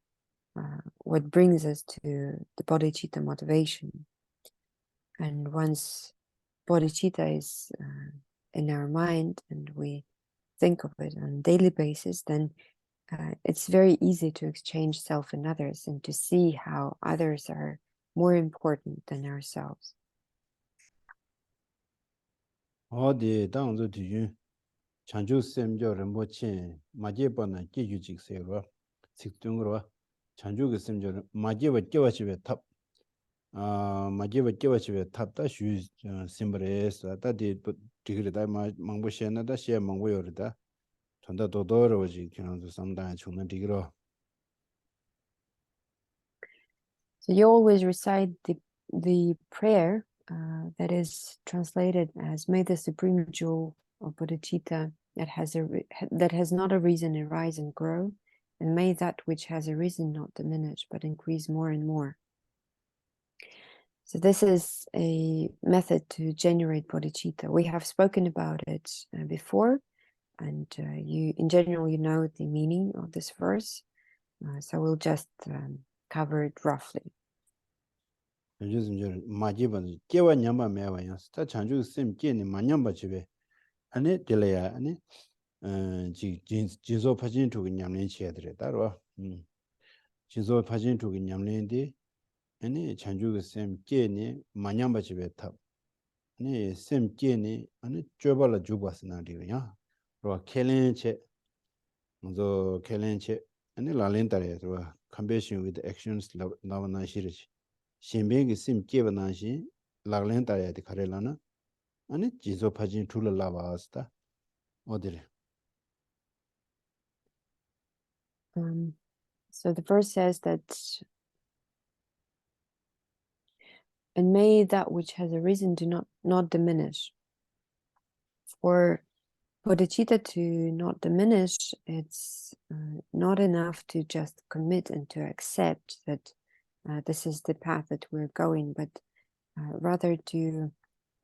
what brings us to the bodhicitta motivation. And once bodhicitta is in our mind and we think of it on a daily basis, then it's very easy to exchange self and others and to see how others are more important than ourselves. 어디 당도 뒤 chanju semjo rinpoche majeba na jeju jik sewa sikdungro chanju ge semjo majeba jewa chibe tab majeba jewa chibe tab da shu simbre sa da di digri da mangbo shena da she mangbo yorida tanda dodoro ji kyan zu samda chungna digro. So you always recite the prayer that is translated as, "May the supreme jewel of bodhicitta that has not a reason arise and grow, and may that which has arisen not diminish but increase more and more." So this is a method to generate bodhicitta. We have spoken about it before, and you, in general, you know the meaning of this verse. So we'll just cover it roughly. 요즘 majeba jewa nyamba mewa yas ta chanju sem je ni manyamba chibe ane delaya ane ji jinzo phajin tu nyamlen chedre darwa jinzo phajin tu nyamlen di ane chanju sem je ni manyamba chibe tab ane sem je ni ane jobala jubas na di ya ro kelen che zo kelen che ane lalen tare ro compassion with actions love na shirichi shenbengi sim jeba nanshi laglen taya di karelana ane jizo pajin tula lava asta odire. So the verse says that, "And may that which has arisen do not diminish." For bodhicitta to not diminish, it's not enough to just commit and to accept that this is the path that we're going, but rather to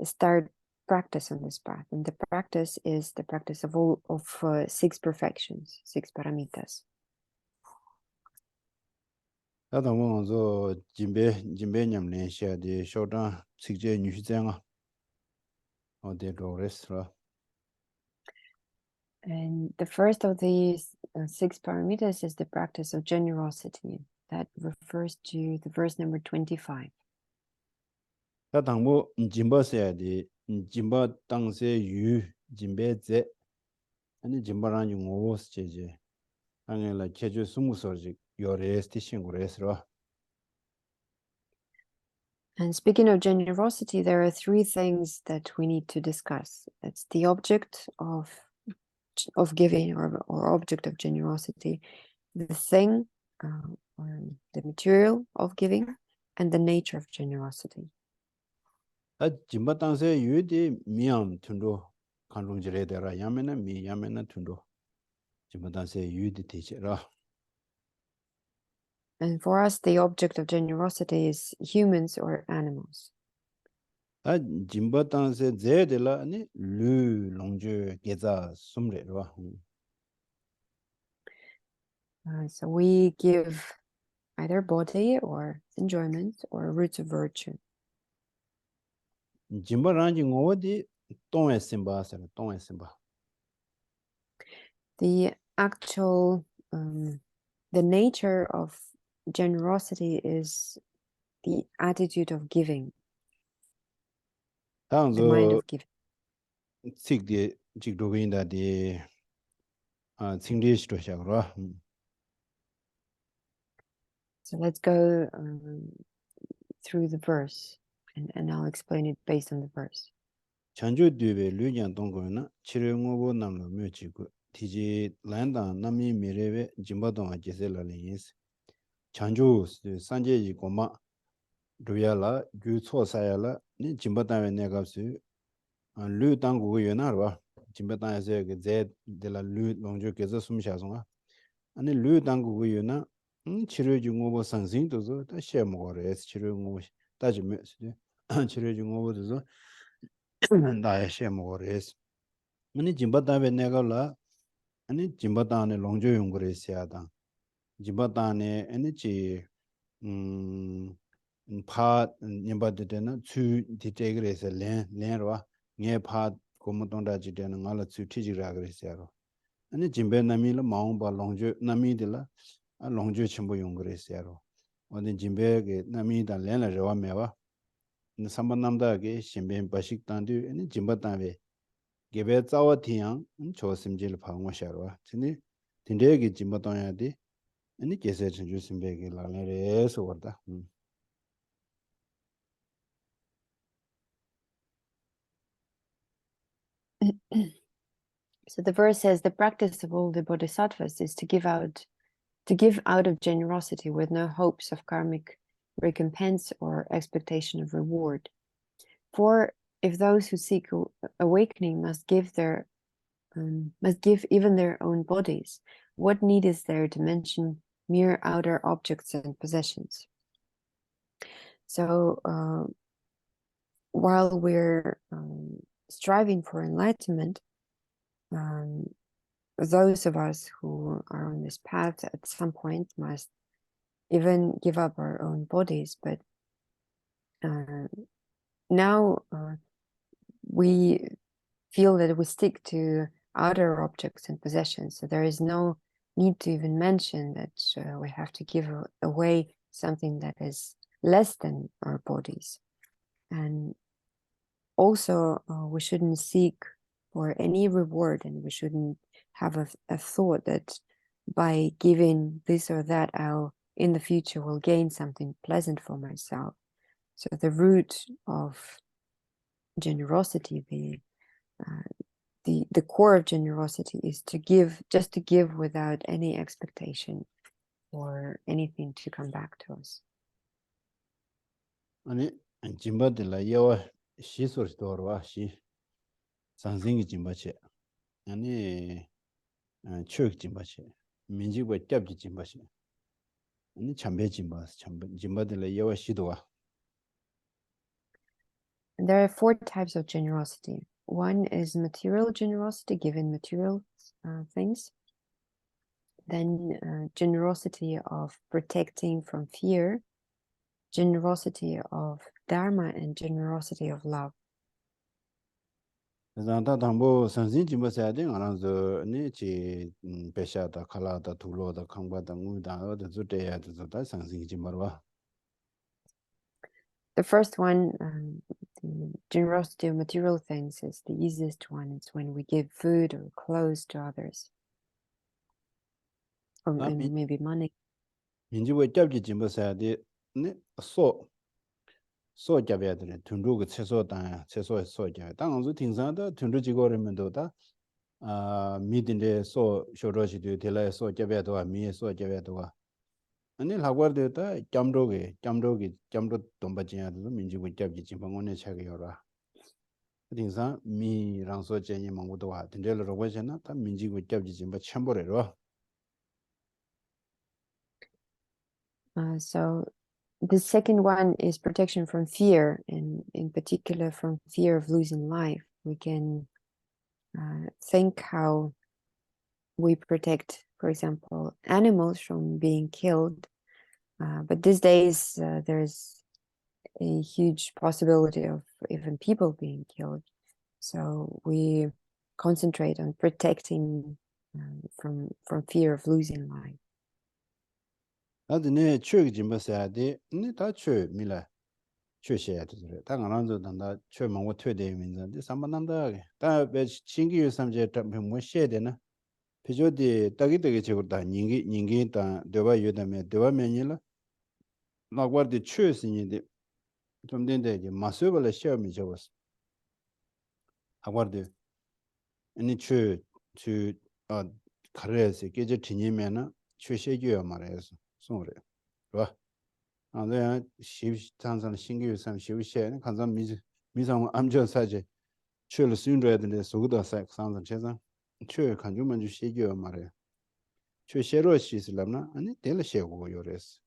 start practice on this path. And the practice is the practice of all of 6 perfections, 6 paramitas. Tata mo zo jimbe nyamlen sha di shodan sikje nyushi zenga ode dores ra. And the first of these 6 paramitas is the practice of generosity. That refers to the verse number 25. Tata mo jimba se di jimba tangse yu jimbe ze ane jimba rangi ngos cheje ane la cheju sumu sorji yores ti shingures ra. And speaking of generosity, there are 3 things that we need to discuss. It's the object of giving or object of generosity, the thing or the material of giving, and the nature of generosity. 아 jimba tangse yu di miyam tundo kanrung jire dera yamena mi yamena tundo jimba tangse yu di teche ra. And for us, the object of generosity is humans or animals. 아 jimba tangse ze de la ni lu longje geza sumre ra. So we give either body or enjoyment or roots of virtue. jimba rangi ngo di tongwe simba sara tongwe simba. The actual, the nature of generosity is the attitude of giving, the mind 당zo of giving. sikdi jigdoginda di tsingdi shito shakra. So let's go through the verse, and I'll explain it based on the verse. chanju dübe lüyan donggoyna chire ngobo namlo myochigu tiji landa nami mirebe jimba donga jesela lins chanju sanje ji goma duyala gyu cho sayala ni jimba dawe negapsu lü dangu yonarwa jimba dawe se ge ze de la lü longjo geze sumsha songa ani lü dangu yona chire ji ngobo sangsin dozo ta shemo gore chire ngobo ta ji me chire ji ngobo dozo 다에 셰모레스 아니 짐바다베 내가라 아니 짐바다네 롱조 용거레시아다 짐바다네 에너지 파 님바데나 추 디테그레스 렌와 녜파 고모동다지데나 말라 추 티지라 그레시아로 아니 짐베나미라 마옹바 롱조 나미딜라 아 롱조 첨부 용거레시아로 어디 짐베게 나미다 렌라 저와메와 삼반남다게 신변 바식단도 아니 짐바단베 개베 짜와티양 조심질 방어샤로와 진이 딘데게 짐바단야디 아니 계세 전주심베게 라레레서 왔다 So the verse says the practice of all the bodhisattvas is to give out of generosity with no hopes of karmic recompense or expectation of reward. For if those who seek awakening must give even their own bodies, what need is there to mention mere outer objects and possessions? So while we're striving for enlightenment, those of us who are on this path at some point must even give up our own bodies. But now we feel that we stick to outer objects and possessions. So there is no need to even mention that we have to give away something that is less than our bodies. And also we shouldn't seek for any reward, and we shouldn't have a thought that by giving this or that I'll in the future will gain something pleasant for myself. So the root of generosity, the core of generosity is to give, just to give without any expectation or anything to come back to us. 아니 짐바들라 예와 시소스 도르와 시 상생이 짐바체 아니 추억 짐바체 민지고 잡지 짐바체 아니 참배 짐바스 짐바들라 예와 시도와 There are 4 types of generosity. One is material generosity, given material things. Then generosity of protecting from fear, generosity of dharma, and generosity of love. 자다 담보 상생 짐바사데 알아서 네치 베샤다 칼라다 둘로다 강바다 무다 어디 주대야 주다 상생 짐바와 The first one, the generosity of material things, is the easiest one. It's when we give food or clothes to others, or maybe money. 민지고 잡지 짐바사데 네소 잡야드네 둔루고 채소다 채소에 소자 당은서 팅산다 둔루지고르면도다 미딘데 소 쇼로시도 텔라에 소 잡야도와 미에 소 잡야도와 아니 라과르데다 잠도 돈바지야도 민지고 잡지 짐방원에 차게요라 팅산 미랑소 제니 망고도와 딘데로 거잖아 다 민지고 잡지 짐바 참보래로 So the second one is protection from fear, and in particular from fear of losing life. We can think how we protect, for example, animals from being killed. But these days, there's a huge possibility of even people being killed. So we concentrate on protecting from fear of losing life. 아드네 추억이 짐바사데 네다 추 밀라 추셔야도 당연한도 단다 추망고 퇴대면서 삼반남다게 다베 신기유 삼제 뭐 셰데나 비조디 따기따기 저거다 닝기 다 되바 유다메 되바면이라 나과디 추스니데 좀 된데 마스벌 시험이 적었어. 하과디 아니 추 가르에서 깨져 지니면은 최세교야 말해서 송으래. 봐. 아, 내가 시tan산 신규산 시우시에 간장 미상 암저 사제 추를 순조야 되는데 속도 상상 제상 추 간주만 주 시교 말해. 추 셰로 시슬람나 아니 될 셰고 요레스.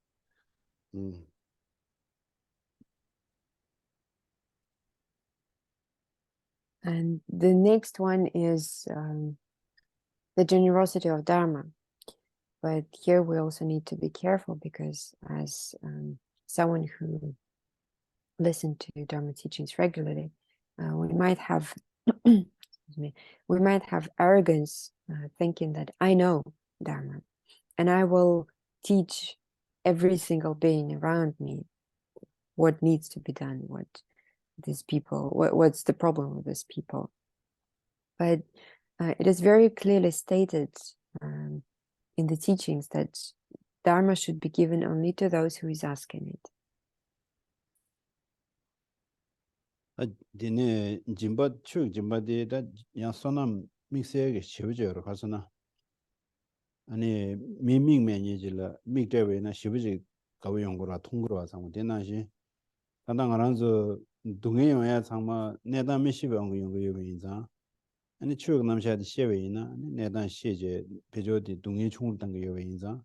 음. And the next one is the generosity of Dharma. But here we also need to be careful because as someone who listened to Dharma teachings regularly, we might have excuse me, we might have arrogance, thinking that I know Dharma and I will teach every single being around me what needs to be done, what these people, what's the problem with these people. But it is very clearly stated in the teachings that Dharma should be given only to those who is asking it. 디네 짐바 추 짐바데다 야소남 믹스에게 쉬우죠로 가서나 아니 미밍매니지라 믹대웨나 쉬우지 가고 연구라 통구로 와서 뭐 되나시 간당하란서 동해요야 상마 내다 미시병 연구 요인자 아니 추가 남샤디 시웨이나 내다 시제 배조디 동해 총을 단계 요인자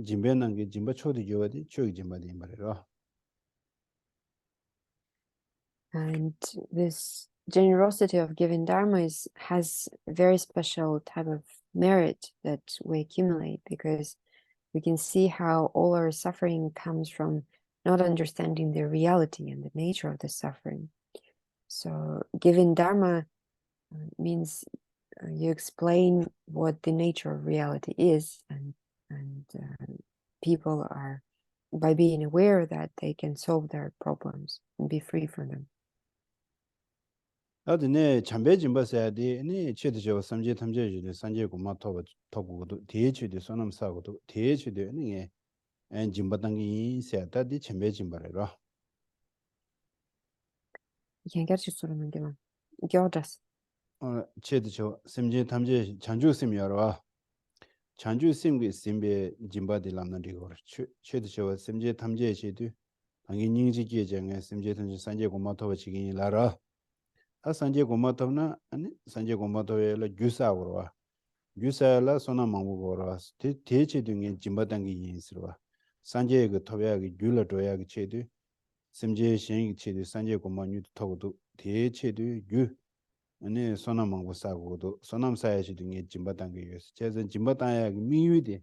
짐베는 게 짐바 초디 요디 추기 짐바디 말이라. And this generosity of giving Dharma has a very special type of merit that we accumulate because we can see how all our suffering comes from not understanding the reality and the nature of the suffering. So giving Dharma means you explain what the nature of reality is, and people are, by being aware of that, they can solve their problems and be free from them. 어디네 참배 짐바사야디 네 체드저 삼제 탐제주의 산제 고마 토고도 대체도 소남사고도 대체도 네 엔 짐바당이 세다디 참배 짐바래라. Gerçi sorunun gibi. Göreceğiz. 체드저 삼제 탐제 장주심이야라. 장주심기 심베 짐바디 람나리고 체드저 삼제 탐제시도 당연히 닝지기에 정해 삼제 탐제 산제 고마 토고 지긴이 라라. 아 산제 고마토나 아니 산제 고마토에라 규사고라 규사라 소나 망고고라 대체 등의 짐바당기 인스로와 산제 그 토베야기 귤라도야기 체드 심제 신이 체드 산제 고마뉴도 토고도 대체도 규 아니 소나 망고 사고도 소남사야지 등의 짐바당기 유스 제선 짐바당야기 미유디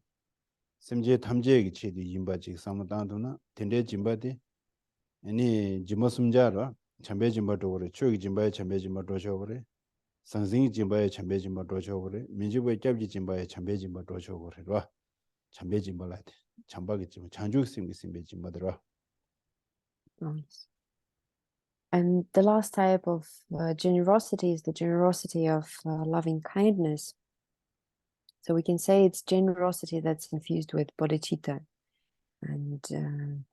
심제 탐제기 체드 임바지 사무단도나 텐데 짐바디 아니 짐바숨자라 참배 짐바도 그래 추기 짐바에 참배 짐바도 저 그래 상승이 짐바에 참배 짐바도 저 그래 민주부의 짭지 짐바에 참배 짐바도 저 그래 와 참배 짐바라 참바기 짐 장죽심이 심배 짐바더라. Nice. And the last type of generosity is the generosity of loving kindness. So we can say it's generosity that's infused with bodhicitta. And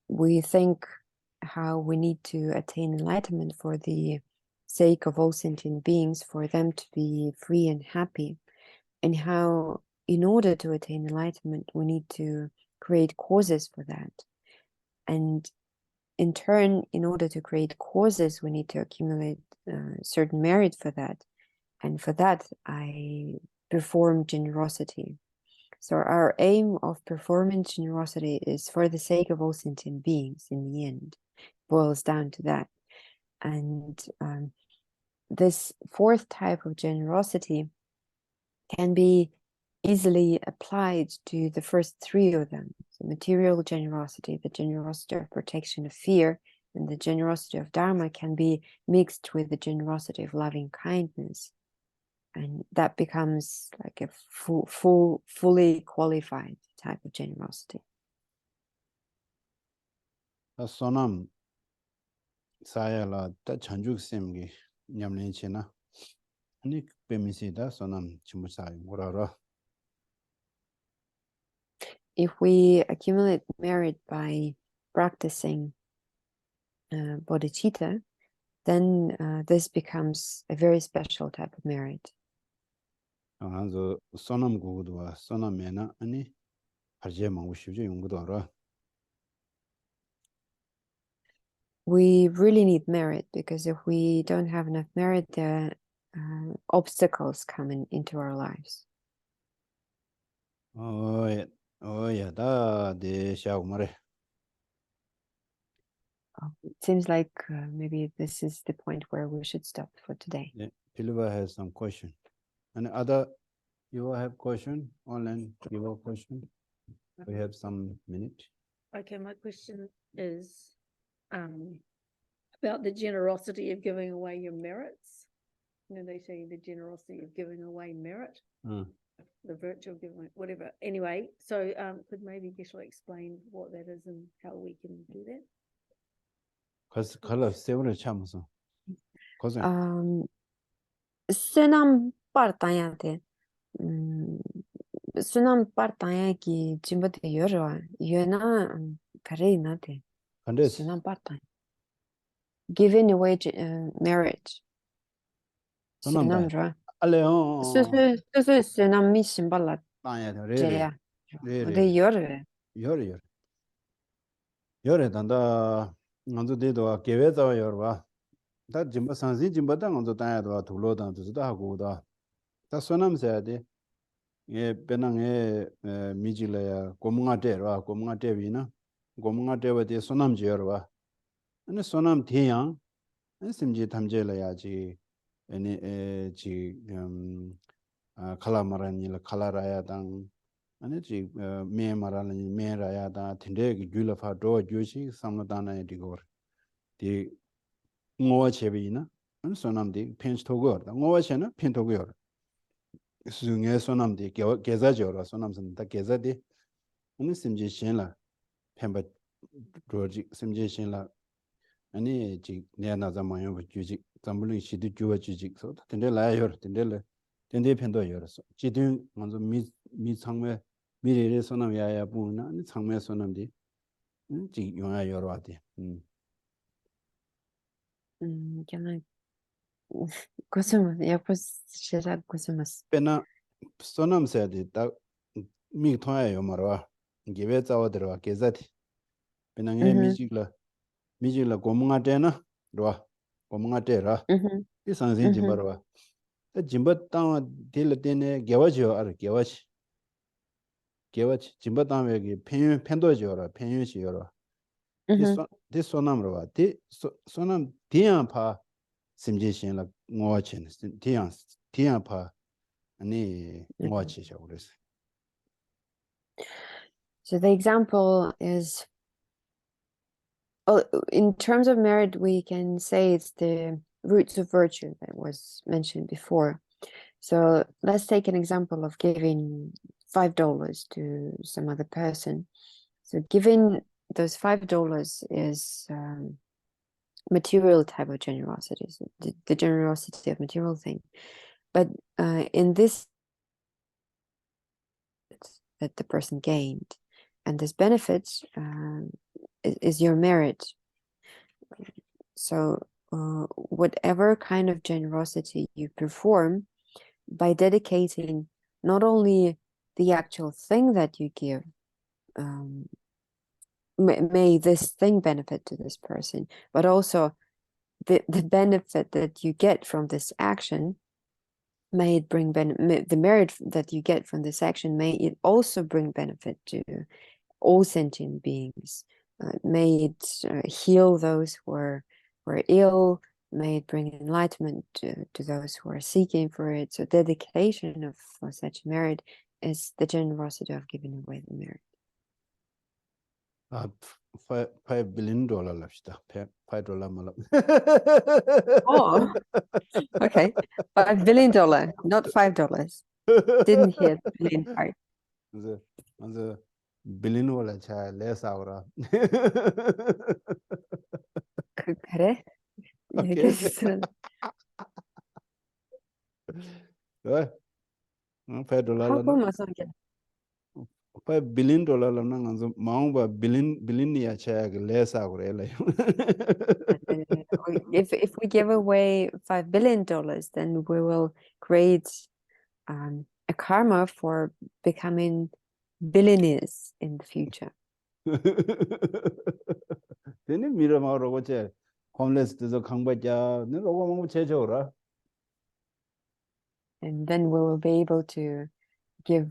we think how we need to attain enlightenment for the sake of all sentient beings, for them to be free and happy, and how in order to attain enlightenment we need to create causes for that, and in turn, in order to create causes we need to accumulate certain merit for that, and for that I perform generosity. So our aim of performing generosity is for the sake of all sentient beings. In the end, boils down to that. And this fourth type of generosity can be easily applied to the first three of them. So material generosity, the generosity of protection of fear, and the generosity of Dharma can be mixed with the generosity of loving kindness. And that becomes like a fully qualified type of generosity. 소남 사야라 다 장죽심기 냠린치나 아니 베미시다 소남 침무사이 뭐라라. if we accumulate merit by practicing bodhicitta, then this becomes a very special type of merit. 안저 소남 구도와 소남에나 아니 harje mangu shibje yungudo ara. We really need merit, because if we don't have enough merit, there are obstacles coming into our lives. 오예 다 대샤우마레. It seems like maybe this is the point where we should stop for today. Yeah, Pilva has some question. And other you have question online, you have question. We have some minute. Okay, my question is about the generosity of giving away your merits. You know, they say the generosity of giving away merit, the virtue of giving, whatever. Anyway, so could maybe Geshe explain what that is and how we can do that? Cause color several chamso. Cause Sunam partayate. Sunam partaya ki jimbate yorwa. Yena kare nate. Andres Sunam partaya. Giving away merit. Sunam ra. Aleo Sunam mi simbala Tanya jaya. re De yorwe. Yore danda nganzo dedo kewezawa yorwa. Da jimba sanzi jimba da nganzo tanya do thulo da tu da hagu da. Da sonam sa de ye penang ye mijila ya komunga de ro komunga de wi na. Komunga de wa de sonam je yorwa. Ane sonam the yang ane simji thamje la ya ji ane ji khala marani la khala raya dang ane ji me marani me raya da thinde gi gyula pha do gyoshi samdana digor di ngowa chebi na ane sonam di pinch togo da ngowa che na pin togo yor su nge sonam di geza jora sonam san da geza di ane simji shin la pemba roji simji shin la ane ji ne na zaman yo gyuji zambuli shidu gyuwa gyuji so thinde la yor thinde le thinde pendo yor so jidun manzo mi changme 미래의 소남 야야 부나 아니 창매 소남디 지 용야 여러와디 Can я просто рад космос. 페나 소남 세디 다 미토야 요마와 기베 자와들와 게자디 페나게 미지라 고문가 되나 로와 고문가 되라 이 상신 짐바로와 다 짐바 땅 딜레데네 개와지요 알 개와지 짐바 땅에 펜도지요라 펜유시요라 디 소남로와 디 소남 디안파 심지신라 ngochen tianpa ani ngochi shawres. So the example is, in terms of merit, we can say it's the roots of virtue that was mentioned before. So let's take an example of giving $5 to some other person. So giving those $5 is material type of generosity, so the generosity of material thing. But in this that the person gained, and this benefit is your merit. So whatever kind of generosity you perform, by dedicating not only the actual thing that you give, may this thing benefit to this person, but also the benefit that you get from this action, may it bring the merit that you get from this action, may it also bring benefit to all sentient beings. May it heal those who are ill, may it bring enlightenment to those who are seeking for it. So dedication for such merit is the generosity of giving away the merit. $5 billion 랍시다. $5 말라. Oh, okay. $5 billion, not $5. Didn't hear the billion part. 먼저 billion wala 차 레사오라. 그래? 오케이. $5 하고 마서 $5 billion la na nganzo maungba billion ya cha less agore la. If we give away $5 billion, then we will create a karma for becoming billionaires in the future. Then mirama rogo che homeless to kangbaja ne rogo mo chejora. And then we will be able to give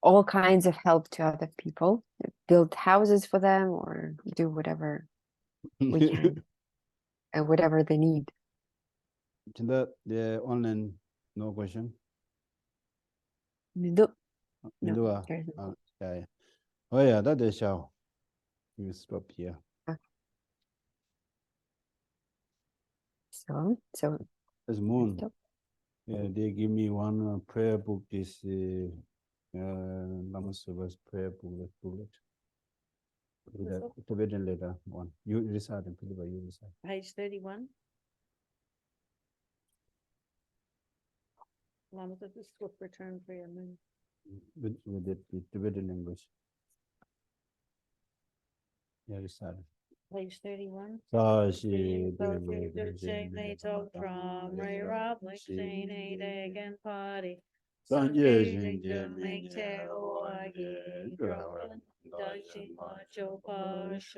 all kinds of help to other people, build houses for them, or do whatever we can, whatever they need. The online no question. No, No, there's no. yeah. Oh yeah, that is how. You stop here. Okay. So It's moon. stop. Yeah, they give me one prayer book. This Lama Suva's prayer booklet. Tibetan letter one. You recite and Philippa, you recite. Page 31. Lama of the swift return for your moon. With the Tibetan language. Yeah, recite. Page 31. Sashi They talk from Ray Rob, like Shane, Egg and Potty. Sanje Make tail, Dashing Macho Posh,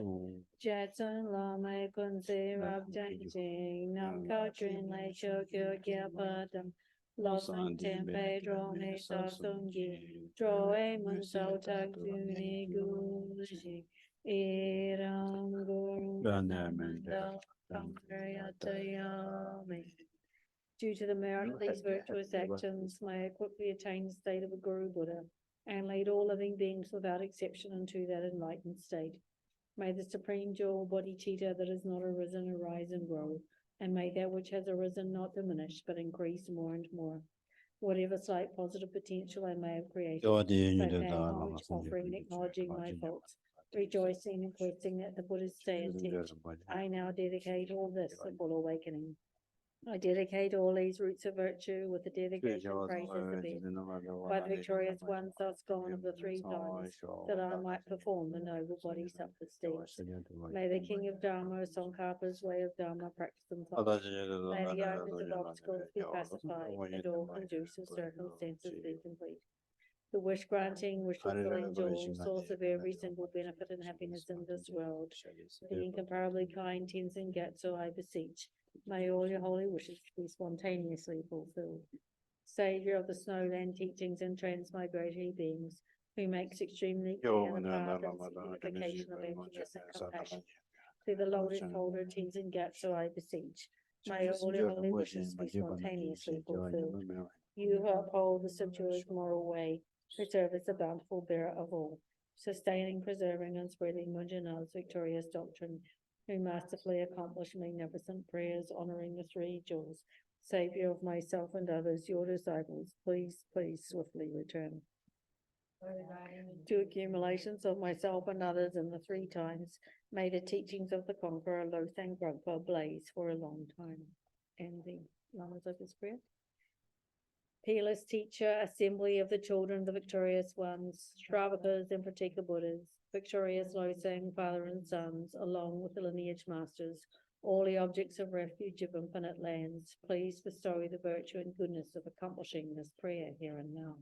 Jetson Lama Kunze Rob Jang, Nam Kautrin, Lake Shokyo Kiapatam, Los Tempe, Drone, Sasungi, Droe Munso Takuni Gushi, Iram Guru, Namanda, Kamrayatayami. Due to the merit of these virtuous actions, may I quickly attain the state of a Guru Buddha and lead all living beings without exception into that enlightened state. May the supreme jewel bodhicitta that has not arisen arise and grow, and may that which has arisen not diminish but increase more and more. Whatever slight positive potential I may have created, by paying homage, offering, acknowledging my faults, rejoicing and questing that the Buddhas stay intent, I now dedicate all this to full awakening. I dedicate all these roots of virtue with the dedication praises of it by the victorious ones thus gone of the three times, that I might perform the noble Bodhisattva steps. May the King of Dharma, Tsongkhapa's way of Dharma, practice themselves. May the openings of obstacles be pacified, and all conducive circumstances be complete. The wish-granting, wish-fulfilling jewel, source of every single benefit and happiness in this world, the incomparably kind Tenzin Gyatso, I beseech, may all your holy wishes be spontaneously fulfilled. Savior of the snowland teachings and transmigratory beings, who makes extremely clear the path and signification of emptiness and compassion, through the lotus holder Tenzin Gyatso, I beseech, may all your holy wishes be spontaneously fulfilled. You who uphold the subdued moral way, preserve as the bountiful bearer of all, sustaining, preserving, and spreading Munjana's victorious doctrine, who masterfully accomplish magnificent prayers honoring the three jewels, Savior of myself and others, your disciples, please swiftly return. To accumulations of myself and others in the three times, may the teachings of the conqueror Lothang Drugpa blaze for a long time. And the Lamas of his prayer. Peerless teacher, assembly of the children of the victorious ones, Shravakas and Pratika Buddhas, victorious Losang, father and sons, along with the lineage masters, all the objects of refuge of infinite lands, please bestow the virtue and goodness of accomplishing this prayer here and now.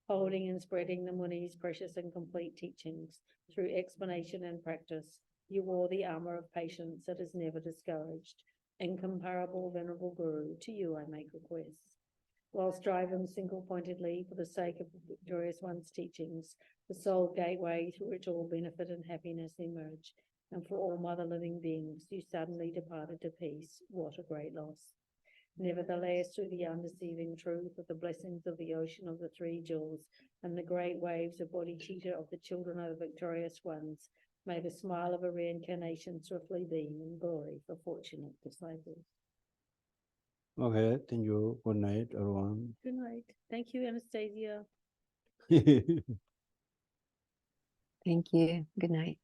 Holding and spreading the Muni's precious and complete teachings through explanation and practice, you wore the armor of patience that is never discouraged. Incomparable venerable Guru, to you I make request. While striving single-pointedly for the sake of the victorious one's teachings, the sole gateway through which all benefit and happiness emerge, and for all mother living beings, you suddenly departed to peace. What a great loss. Nevertheless, through the undeceiving truth of the blessings of the ocean of the three jewels and the great waves of bodhicitta of the children of the victorious ones, may the smile of a reincarnation swiftly beam in glory for fortunate disciples. Okay, thank you. Good night, everyone. Good night. Thank you, Anastasia. Thank you. Good night.